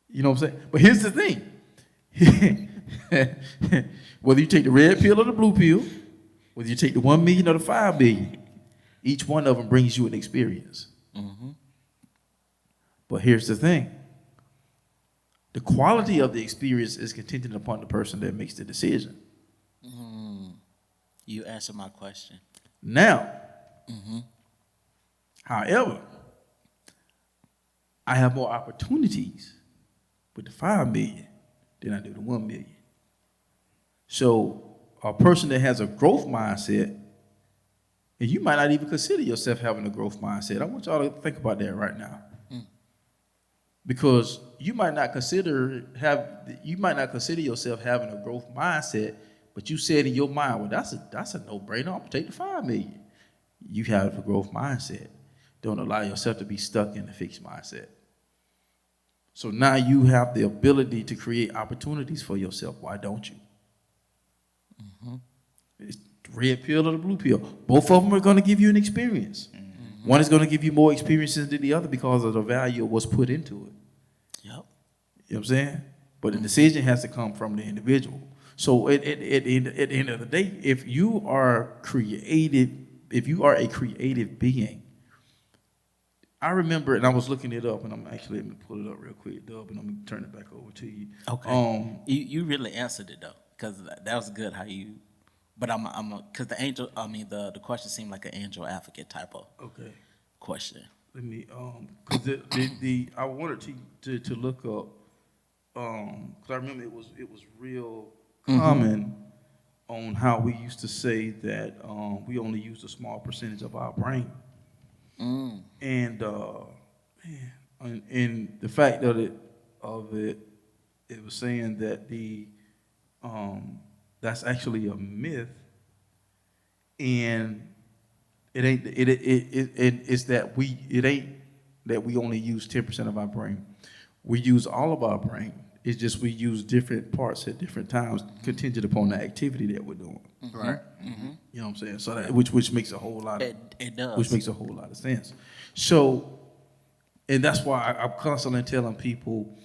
You know what I'm saying? But here's the thing. Whether you take the red pill or the blue pill, whether you take the 1 million or the 5 million, each one of them brings you an experience. But here's the thing. The quality of the experience is contingent upon the person that makes the decision. You answered my question. Now, however, I have more opportunities with the 5 million than I do the 1 million. So a person that has a growth mindset, and you might not even consider yourself having a growth mindset. I want y'all to think about that right now. Because you might not consider yourself having a growth mindset, but you said in your mind, well, that's a no-brainer. I'm gonna take the 5 million. You have a growth mindset. Don't allow yourself to be stuck in a fixed mindset. So now you have the ability to create opportunities for yourself. Why don't you? It's the red pill or the blue pill. Both of them are going to give you an experience. One is going to give you more experiences than the other because of the value of what's put into it. Yep. You know what I'm saying? But the decision has to come from the individual. So at the end of the day, if you are a creative being, I remember, and I was looking it up, and let me pull it up real quick, Dub, and I'm gonna turn it back over to you. Okay. You really answered it though, because that was good how you. But because the question seemed like an angel advocate type of question. Let me because I wanted to look up because I remember it was real common on how we used to say that we only use a small percentage of our brain, and the fact of it was saying that that's actually a myth, and it's that we only use 10% of our brain. We use all of our brain. It's just we use different parts at different times, contingent upon the activity that we're doing. Right? You know what I'm saying? So which makes a whole lot of it does. Which makes a whole lot of sense. So, and that's why I'm constantly telling people,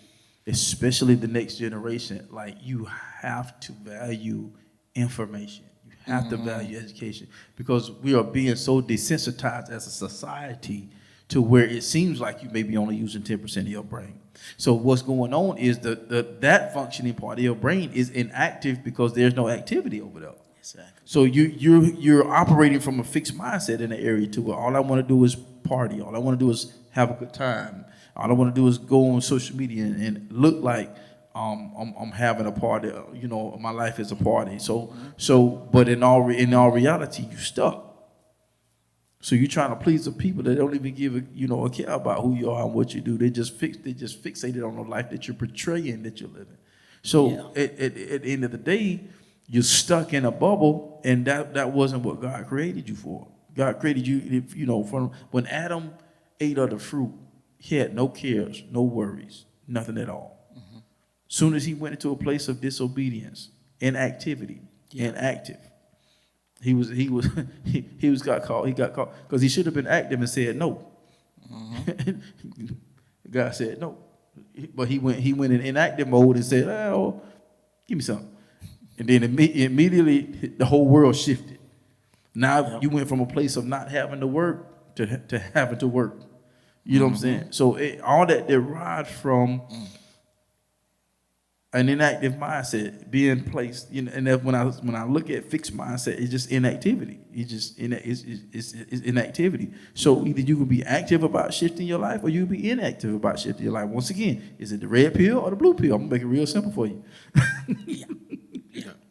especially the next generation, like you have to value information. You have to value education, because we are being so desensitized as a society to where it seems like you may be only using 10% of your brain. So what's going on is that functioning part of your brain is inactive because there's no activity over there. Exactly. So you're operating from a fixed mindset in the area to where all I want to do is party. All I want to do is have a good time. All I want to do is go on social media and look like I'm having a party. You know, my life is a party. But in all reality, you stuck. So you're trying to please the people that don't even give a care about who you are and what you do. They just fixated on the life that you're portraying that you're living. So at the end of the day, you're stuck in a bubble, and that wasn't what God created you for. God created you, from when Adam ate of the fruit he had no cares, no worries, nothing at all. Soon as he went into a place of disobedience, inactivity, inactive, he got caught because he should have been active and said no. God said no, but he went in inactive mode and said, "Oh, give me something," and then immediately the whole world shifted. Now you went from a place of not having to work to having to work. You know what I'm saying? So all that derived from an inactive mindset being placed, you know, and that when I look at fixed mindset, it's just inactivity. It's inactivity. So either you can be active about shifting your life, or you can be inactive about shifting your life. Once again, is it the red pill or the blue pill? I'm gonna make it real simple for you.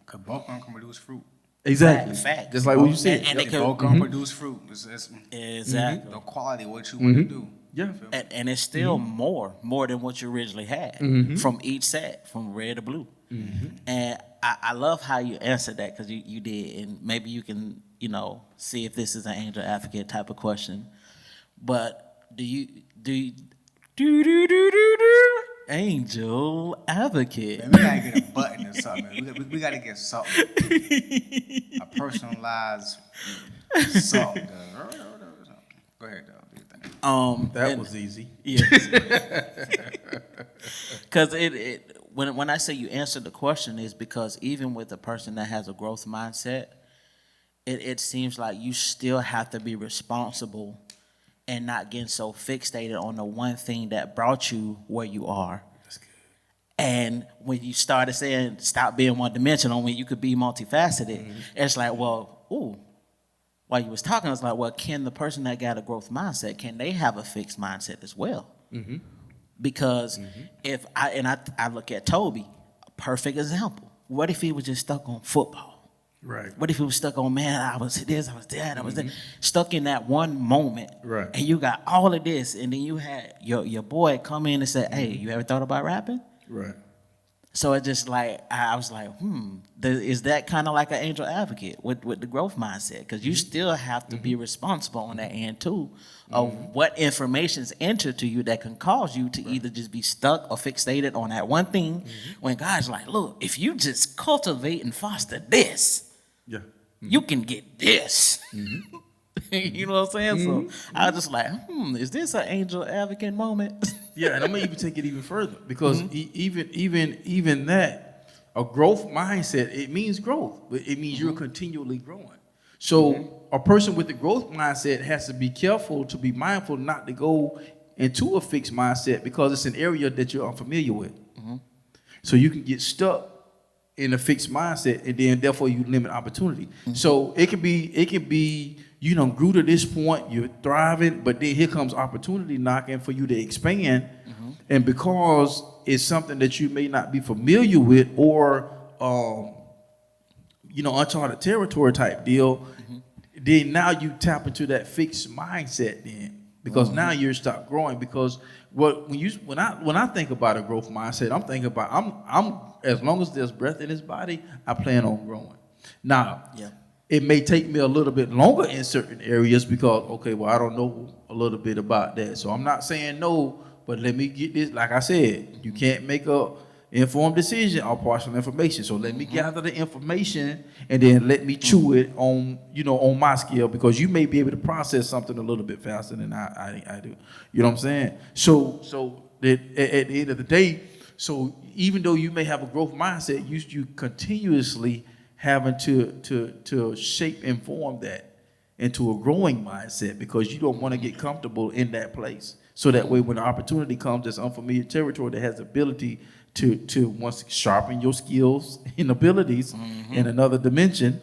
Cause both of them can produce fruit. Exactly. Fact. Just like what you said. And They both gonna produce fruit. It's Exactly. the quality of what you want to do. Yeah. And it's still more than what you originally had from each set, from red to blue. And I love how you answered that, because you did, and maybe you can, you know, see if this is an angel advocate type of question. But do you angel advocate? Man, we gotta get a button or something. We gotta get something. A personalized something. Go ahead, though. Do your thing. That was easy. Yes. Because when I say you answered the question, is because even with a person that has a growth mindset, it seems like you still have to be responsible and not getting so fixated on the one thing that brought you where you are. That's good. And when you started saying stop being one dimensional, when you could be multifaceted, it's like, well, while you was talking, I was like, well, can the person that got a growth mindset, can they have a fixed mindset as well? Because if I look at Toby, a perfect example. What if he was just stuck on football? Right. What if he was stuck on, man, I was this, I was that, I was that, stuck in that one moment. Right. And you got all of this, and then you had your boy come in and say, hey, you ever thought about rapping? Right. So it just like, I was like, is that kind of like an angel advocate with the growth mindset? Because you still have to be responsible on that end too, of what information is entered to you that can cause you to either just be stuck or fixated on that one thing, when God's like, look, if you just cultivate and foster this, you can get this. You know what I'm saying? So I was just like, is this an angel advocate moment? Yeah, and I'm gonna even take it even further, because even that, a growth mindset, it means growth, but it means you're continually growing. So a person with the growth mindset has to be careful, to be mindful not to go into a fixed mindset, because it's an area that you're unfamiliar with. So you can get stuck in a fixed mindset, and then therefore you limit opportunity. So it can be you done grew to this point, you're thriving, but then here comes opportunity knocking for you to expand. And because it's something that you may not be familiar with, or uncharted territory type deal, then now you tap into that fixed mindset then, because now you're stop growing. Because when I think about a growth mindset, I'm thinking about I'm as long as there's breath in his body, I plan on growing. Now, it may take me a little bit longer in certain areas, because I don't know a little bit about that. So I'm not saying no, but let me get this. Like I said, you can't make a informed decision on partial information. So let me gather the information, and then let me chew it on my scale, because you may be able to process something a little bit faster than I do. You know what I'm saying? So that at the end of the day, so even though you may have a growth mindset, you continuously having to shape and form that into a growing mindset, because you don't want to get comfortable in that place. So that way, when the opportunity comes, there's unfamiliar territory that has the ability to once sharpen your skills and abilities in another dimension,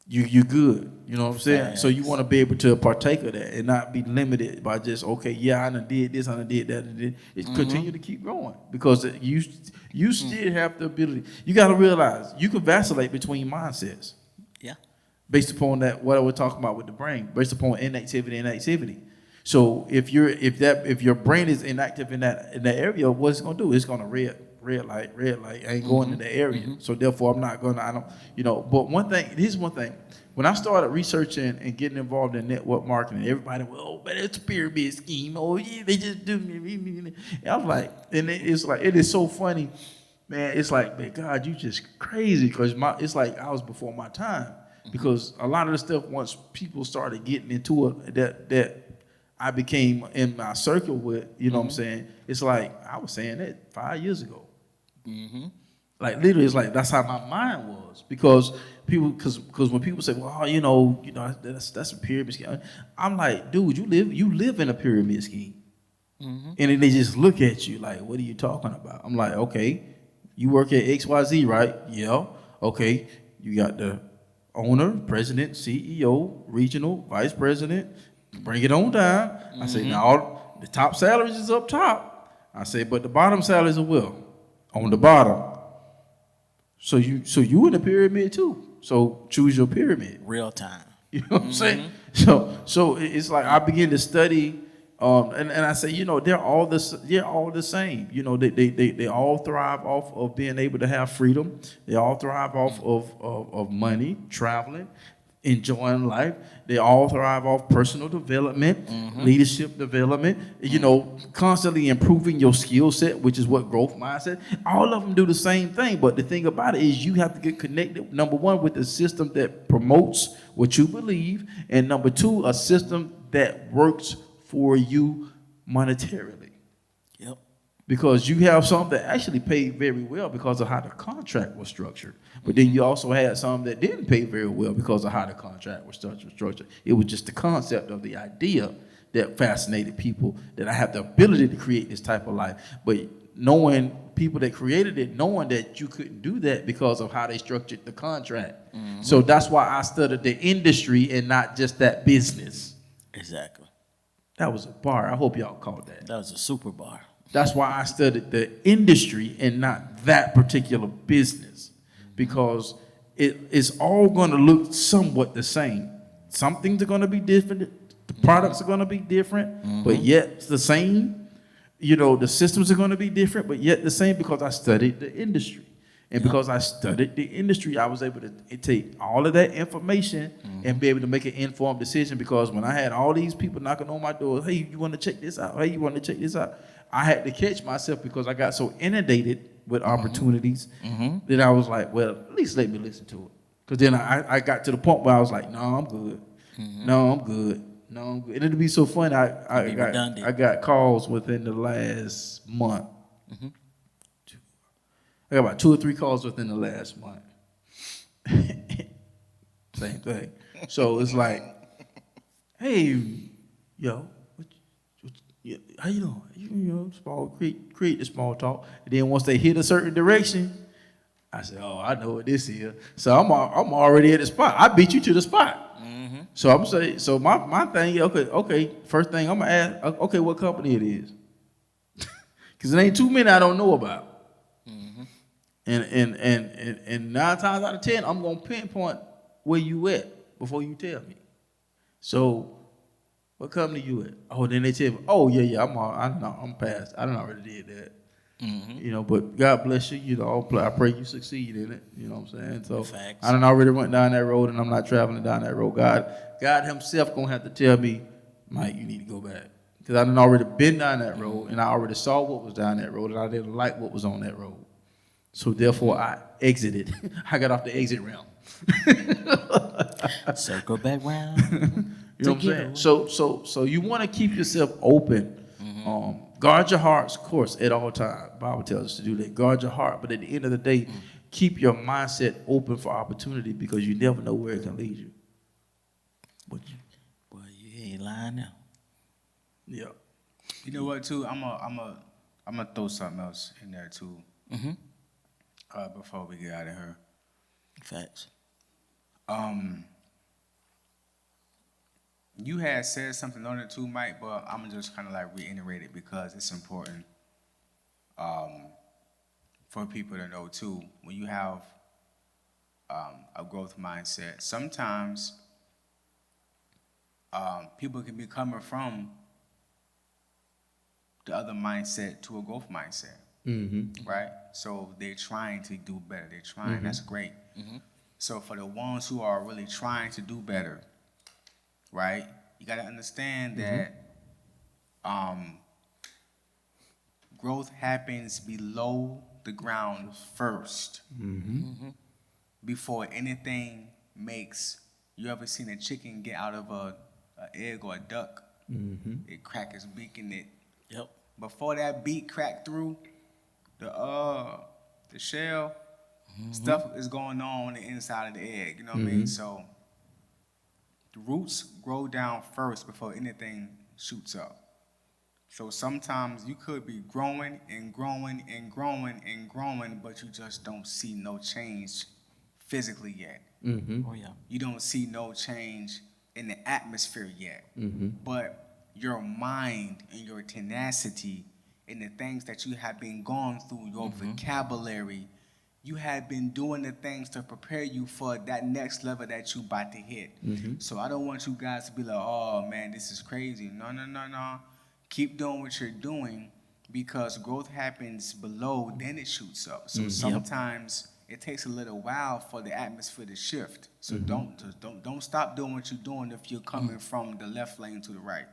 you're good. You know what I'm saying? Facts. So you want to be able to partake of that and not be limited by just, I done did this, I done did that, and it continue to keep growing, because you still have the ability. You got to realize you can vacillate between mindsets. Yeah. Based upon that, what I was talking about with the brain, based upon inactivity and activity. So if your brain is inactive in that area, what it's gonna do? It's gonna red light. I ain't going in the area. So therefore, I'm not gonna. I don't. But one thing. Here's one thing. When I started researching and getting involved in network marketing, everybody, well, but it's a pyramid scheme. Oh yeah, they just do. And I was like, and it's like it is so funny, man. It's like, man, God, you just crazy because it's like I was before my time because a lot of the stuff once people started getting into it that I became in my circle with, you know what I'm saying? It's like I was saying that 5 years ago. Like literally, it's like that's how my mind was because because when people say, well, that's a pyramid scheme. I'm like, dude, you live in a pyramid scheme, and then they just look at you like, what are you talking about? I'm like, okay, you work at XYZ, right? Yeah. Okay, you got the owner, president, CEO, regional, vice president. Bring it on down. I say, now the top salaries is up top. I say, but the bottom salaries are well on the bottom. So you in the pyramid too. So choose your pyramid. Real time. You know what I'm saying? So it's like I begin to study, and I say, they're all the same. They all thrive off of being able to have freedom. They all thrive off of money, traveling, enjoying life. They all thrive off personal development, leadership development, constantly improving your skill set, which is what growth mindset. All of them do the same thing. But the thing about it is you have to get connected, number one, with a system that promotes what you believe, and number two, a system that works for you monetarily. Yep. Because you have some that actually paid very well because of how the contract was structured. But then you also had some that didn't pay very well because of how the contract was structured. It was just the concept of the idea that fascinated people, that I have the ability to create this type of life. But knowing people that created it, knowing that you couldn't do that because of how they structured the contract. So that's why I studied the industry and not just that business. Exactly. That was a bar. I hope y'all caught that. That was a super bar. That's why I studied the industry and not that particular business, because it's all going to look somewhat the same. Some things are going to be different. The products are going to be different, but yet it's the same. The systems are going to be different, but yet the same because I studied the industry. And because I studied the industry, I was able to take all of that information and be able to make an informed decision, because when I had all these people knocking on my door, hey, you want to check this out? Hey, you want to check this out? I had to catch myself because I got so inundated with opportunities that I was like, well, at least let me listen to it. Because then I got to the point where I was like, no, I'm good. No, I'm good. No, I'm good. And it'd be so funny. I got calls within the last month. I got about 2 or 3 calls within the last month. Same thing. So it's like, hey, yo, how you doing? Create the small talk. And then once they hit a certain direction, I say, oh, I know what this is. So I'm already at the spot. I beat you to the spot. So I'm saying, so my thing, okay. First thing I'm gonna ask, okay, what company it is? Because it ain't too many I don't know about. And 9 times out of 10, I'm gonna pinpoint where you at before you tell me. So, what company you at? Oh, then they tell me, oh yeah, I'm past. I done already did that. But God bless you. I pray you succeed in it. You know what I'm saying? So Facts. I done already went down that road, and I'm not traveling down that road. God Himself gonna have to tell me, Mike, you need to go back, because I done already been down that road, and I already saw what was down that road, and I didn't like what was on that road. So therefore, I exited. I got off the exit ramp. Circle back round. You know what I'm saying? So you want to keep yourself open. Guard your hearts, of course, at all times. The Bible tells us to do that. Guard your heart. But at the end of the day, keep your mindset open for opportunity, because you never know where it can lead you. Boy, you ain't lying now. Yeah. You know what, too? I'm gonna throw something else in there, too. Before we get out of here. Facts. You had said something on it too, Mike, but I'm gonna just kind of like reiterate it because it's important for people to know too. When you have a growth mindset, sometimes people can be coming from the other mindset to a growth mindset. right? So they're trying to do better. They're trying. That's great. So for the ones who are really trying to do better, right? You got to understand that growth happens below the ground first before anything makes. You ever seen a chicken get out of a egg or a duck? It crack its beak in it. Yep. Before that beak cracked through, the shell, stuff is going on the inside of the egg. You know what I mean? So the roots grow down first before anything shoots up. So sometimes you could be growing and growing and growing and growing, but you just don't see no change physically yet. Oh yeah. You don't see no change in the atmosphere yet. But your mind and your tenacity and the things that you have been going through, your vocabulary, you have been doing the things to prepare you for that next level that you about to hit. So I don't want you guys to be like, oh man, this is crazy. No. Keep doing what you're doing, because growth happens below, then it shoots up. So sometimes it takes a little while for the atmosphere to shift. So don't stop doing what you're doing if you're coming from the left lane to the right.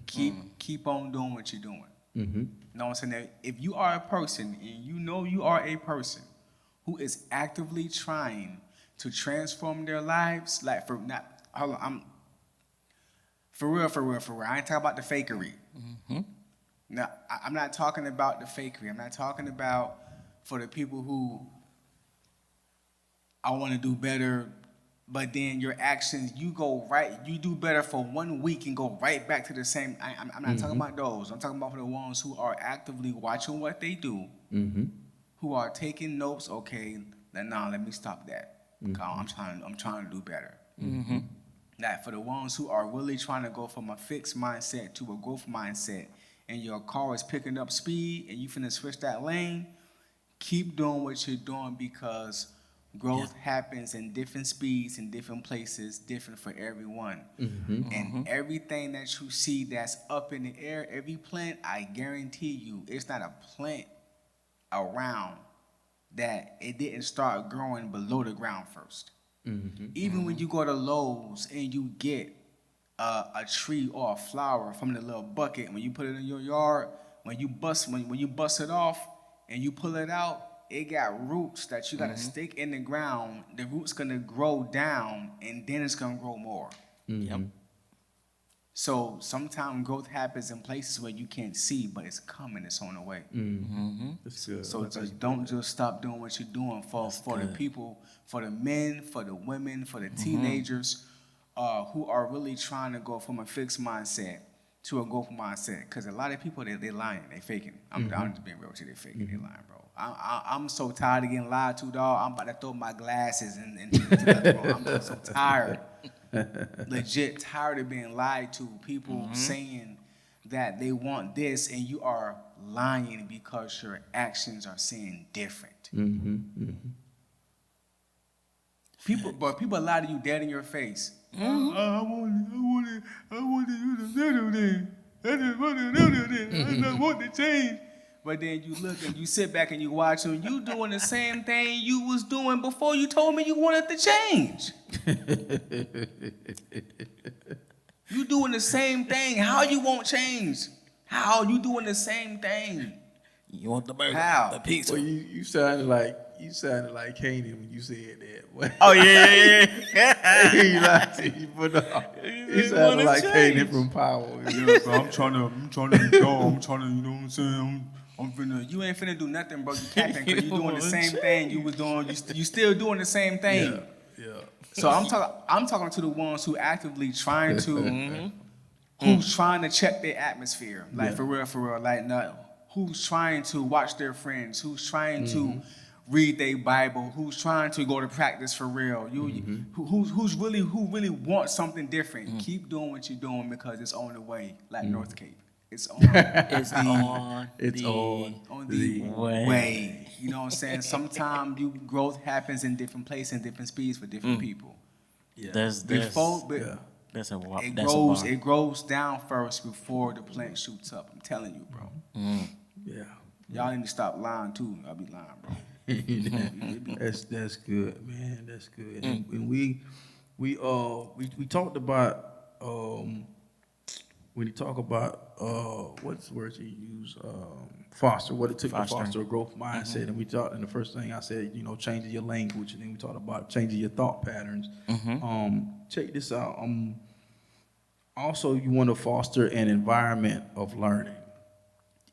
Keep on doing what you're doing. You know what I'm saying? If you are a person, and you know you are a person who is actively trying to transform their lives, like for real. I ain't talking about the fakery. Now, I'm not talking about the fakery. I'm not talking about for the people who I want to do better, but then your actions, you do better for 1 week and go right back to the same. I'm not talking about those. I'm talking about for the ones who are actively watching what they do, who are taking notes. Okay, let me stop that. I'm trying to do better. That for the ones who are really trying to go from a fixed mindset to a growth mindset, and your car is picking up speed and you finna switch that lane, keep doing what you're doing, because growth happens in different speeds in different places, different for everyone. And everything that you see that's up in the air, every plant, I guarantee you, it's not a plant around that it didn't start growing below the ground first. Even when you go to Lowe's and you get a tree or a flower from the little bucket, when you put it in your yard, when you bust it off and you pull it out, it got roots that you gotta stick in the ground. The roots gonna grow down, and then it's gonna grow more. So sometimes growth happens in places where you can't see, but it's coming. It's on the way. That's good. So don't just stop doing what you're doing for the people, for the men, for the women, for the teenagers who are really trying to go from a fixed mindset to a growth mindset. Because a lot of people, they lying, they faking. I'm just being real with you, they faking, they lying, bro. I'm so tired of getting lied to, dog. I'm about to throw my glasses into the bro. I'm just so tired. Legit tired of being lied to. People saying that they want this, and you are lying because your actions are saying different. People lie to you dead in your face. I want you to do this. I want to change. But then you look and you sit back and you watch them. You doing the same thing you was doing before you told me you wanted to change. You doing the same thing. How you won't change? How you doing the same thing? You want the burger? How? The pizza? Well, you sounded like Kanan when you said that. Oh yeah. He lied to you, but you sounded like Kanan from Power. Yeah, bro, I'm trying to, you know what I'm saying? You ain't finna do nothing, bro. You capping because you doing the same thing you was doing. You still doing the same thing. Yeah. So I'm talking to the ones who actively trying to, who's trying to check their atmosphere, like for real, like who's trying to watch their friends, who's trying to read their Bible, who's trying to go to practice for real. Who really wants something different. Keep doing what you're doing because it's on the way, like North Cape. It's on. It's on the way. You know what I'm saying? Sometimes growth happens in different places and different speeds for different people. Yeah. It grows down first before the plant shoots up. I'm telling you, bro. Yeah. Y'all need to stop lying too. Y'all be lying, bro. That's good, man. That's good. And we talked about when you talk about what's the word you use, foster, what it took to foster a growth mindset, and we talked, and the first thing I said, changing your language, and then we talked about changing your thought patterns. Check this out. Also, you want to foster an environment of learning.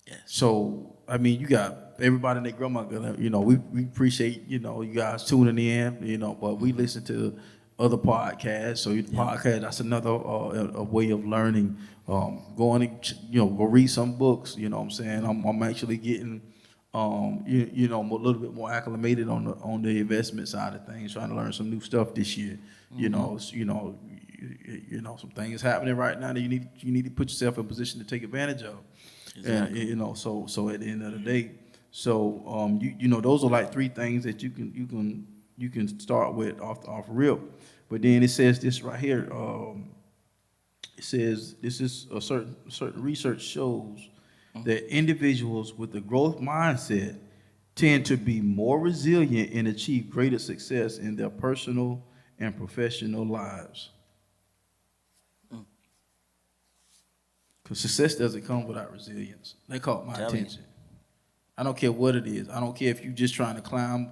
Yes. So, I mean, you got everybody and their grandma, we appreciate, you guys tuning in, but we listen to other podcasts. So podcast, that's another a way of learning. Going and, go read some books, you know what I'm saying? I'm actually getting, a little bit more acclimated on the investment side of things, trying to learn some new stuff this year. Some things happening right now that you need to put yourself in a position to take advantage of. Exactly. And, so at the end of the day, those are like three things that you can start with off rip. But then it says this right here. It says this is a certain research shows that individuals with a growth mindset tend to be more resilient and achieve greater success in their personal and professional lives. Because success doesn't come without resilience. That caught my attention. I don't care what it is. I don't care if you're just trying to climb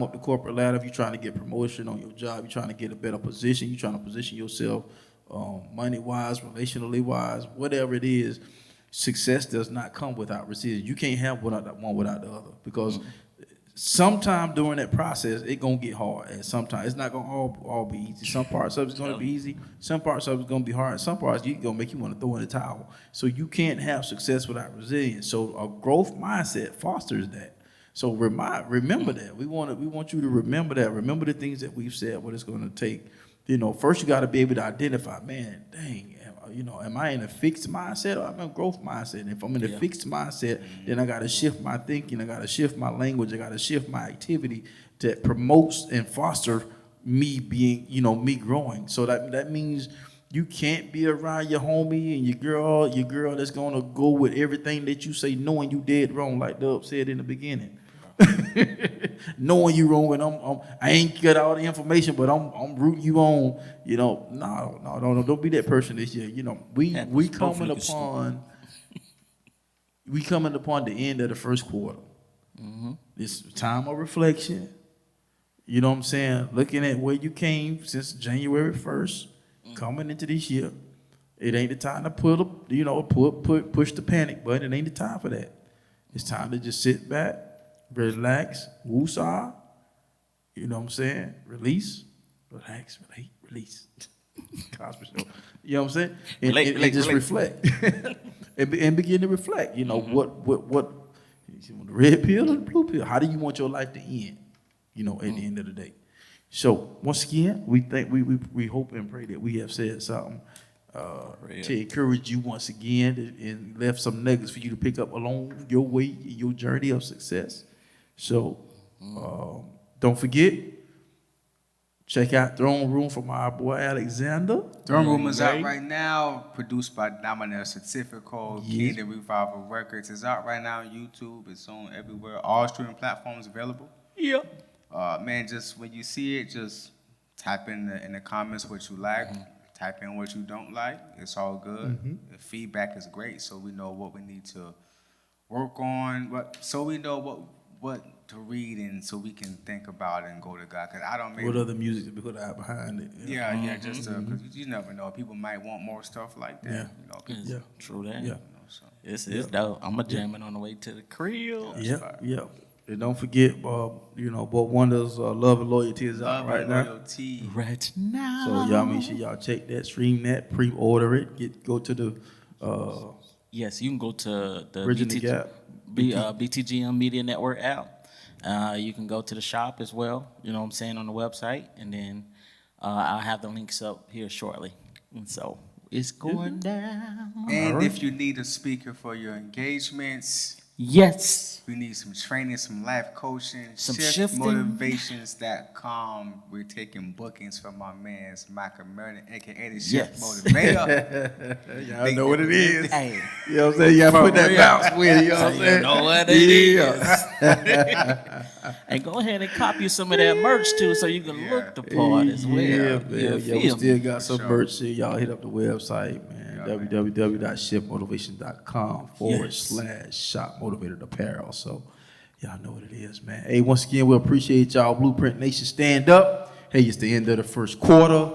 up the corporate ladder, if you're trying to get promotion on your job, you're trying to get a better position, you're trying to position yourself money-wise, relationally wise, whatever it is. Success does not come without resilience. You can't have one without the other, because sometime during that process, it's going to get hard. And sometimes it's not going to all be easy. Some parts of it's going to be easy. Some parts of it's going to be hard. Some parts it's going to make you want to throw in the towel. So you can't have success without resilience. So a growth mindset fosters that. So remember that. We want you to remember that. Remember the things that we've said, what it's going to take. First you got to be able to identify, man, dang, am I in a fixed mindset or am I in a growth mindset? And if I'm in a fixed mindset, then I got to shift my thinking. I got to shift my language. I got to shift my activity that promotes and foster me being, me growing. So that means you can't be around your homie and your girl that's going to go with everything that you say, knowing you did wrong, like Dub said in the beginning. Knowing you wrong, and I ain't got all the information, but I'm rooting you on. No, don't be that person this year. We coming upon the end of the first quarter. This time of reflection. You know what I'm saying? Looking at where you came since January 1st, coming into this year. It ain't the time to push the panic button. It ain't the time for that. It's time to just sit back, relax, woosah, you know what I'm saying? Release, relax, release. Cosby Show. You know what I'm saying? And just reflect. and begin to reflect. What the red pill or the blue pill? How do you want your life to end? At the end of the day. So once again, we hope and pray that we have said something to encourage you once again, and left some nuggets for you to pick up along your way, your journey of success. So don't forget, check out Throne Room from our boy Alexander. Throne Room is out right now, produced by Dominic Certifico, Kingdom Revival Records. It's out right now on YouTube. It's on everywhere. All streaming platforms available. Yeah. Man, just when you see it, just type in the comments what you like. Type in what you don't like. It's all good. The feedback is great, so we know what we need to work on. So we know what to read, and so we can think about it and go to God. Cause I don't make what other music to put out behind it. Yeah, just because you never know. People might want more stuff like that. True that. Yeah. It's dope. I'm a jamming on the way to the crib. Yeah. And don't forget, Bob Wonder's Love and Loyalty is out right now. Right now. So y'all make sure y'all check that, stream that, pre-order it. Go to the yes, you can go to the Bridging the Gap. BTGM Media Network app. You can go to the shop as well, on the website, and then I'll have the links up here shortly. And so it's going down. And if you need a speaker for your engagements, Yes. We need some training, some life coaching, Some shift shifting. motivations.com. We're taking bookings from my man's Michael Merlin, aka the Shift Yes. Motivator. Y'all know what it is. Hey. You know what I'm saying? You gotta For put that real. bounce with it. You know what I'm So saying? you know what it is. And go ahead and copy some of that merch too, so you can look the part as well. Yeah, You man. Yeah, we feel still me? got some Sure. merch here. Y'all hit up the website, man. www.shiftmotivation.com/shop motivated apparel. So y'all know what it is, man. Hey, once again, we appreciate y'all. Blueprint Nation, stand up. Hey, it's the end of the first quarter.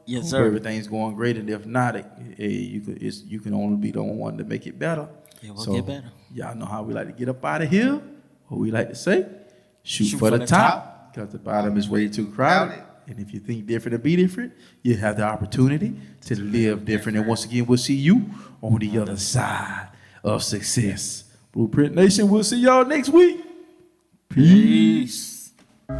Yes, Hope sir. everything's going great, and if not, you can only be the one to make it better. It will get better. Y'all know how we like to get up out of here. What we like to say, shoot for the top, because the bottom is way too crowded. And if you think different and be different, you have the opportunity to live different. And once again, we'll see you on the other side of success. Blueprint Nation, we'll see y'all next week. Peace. Peace.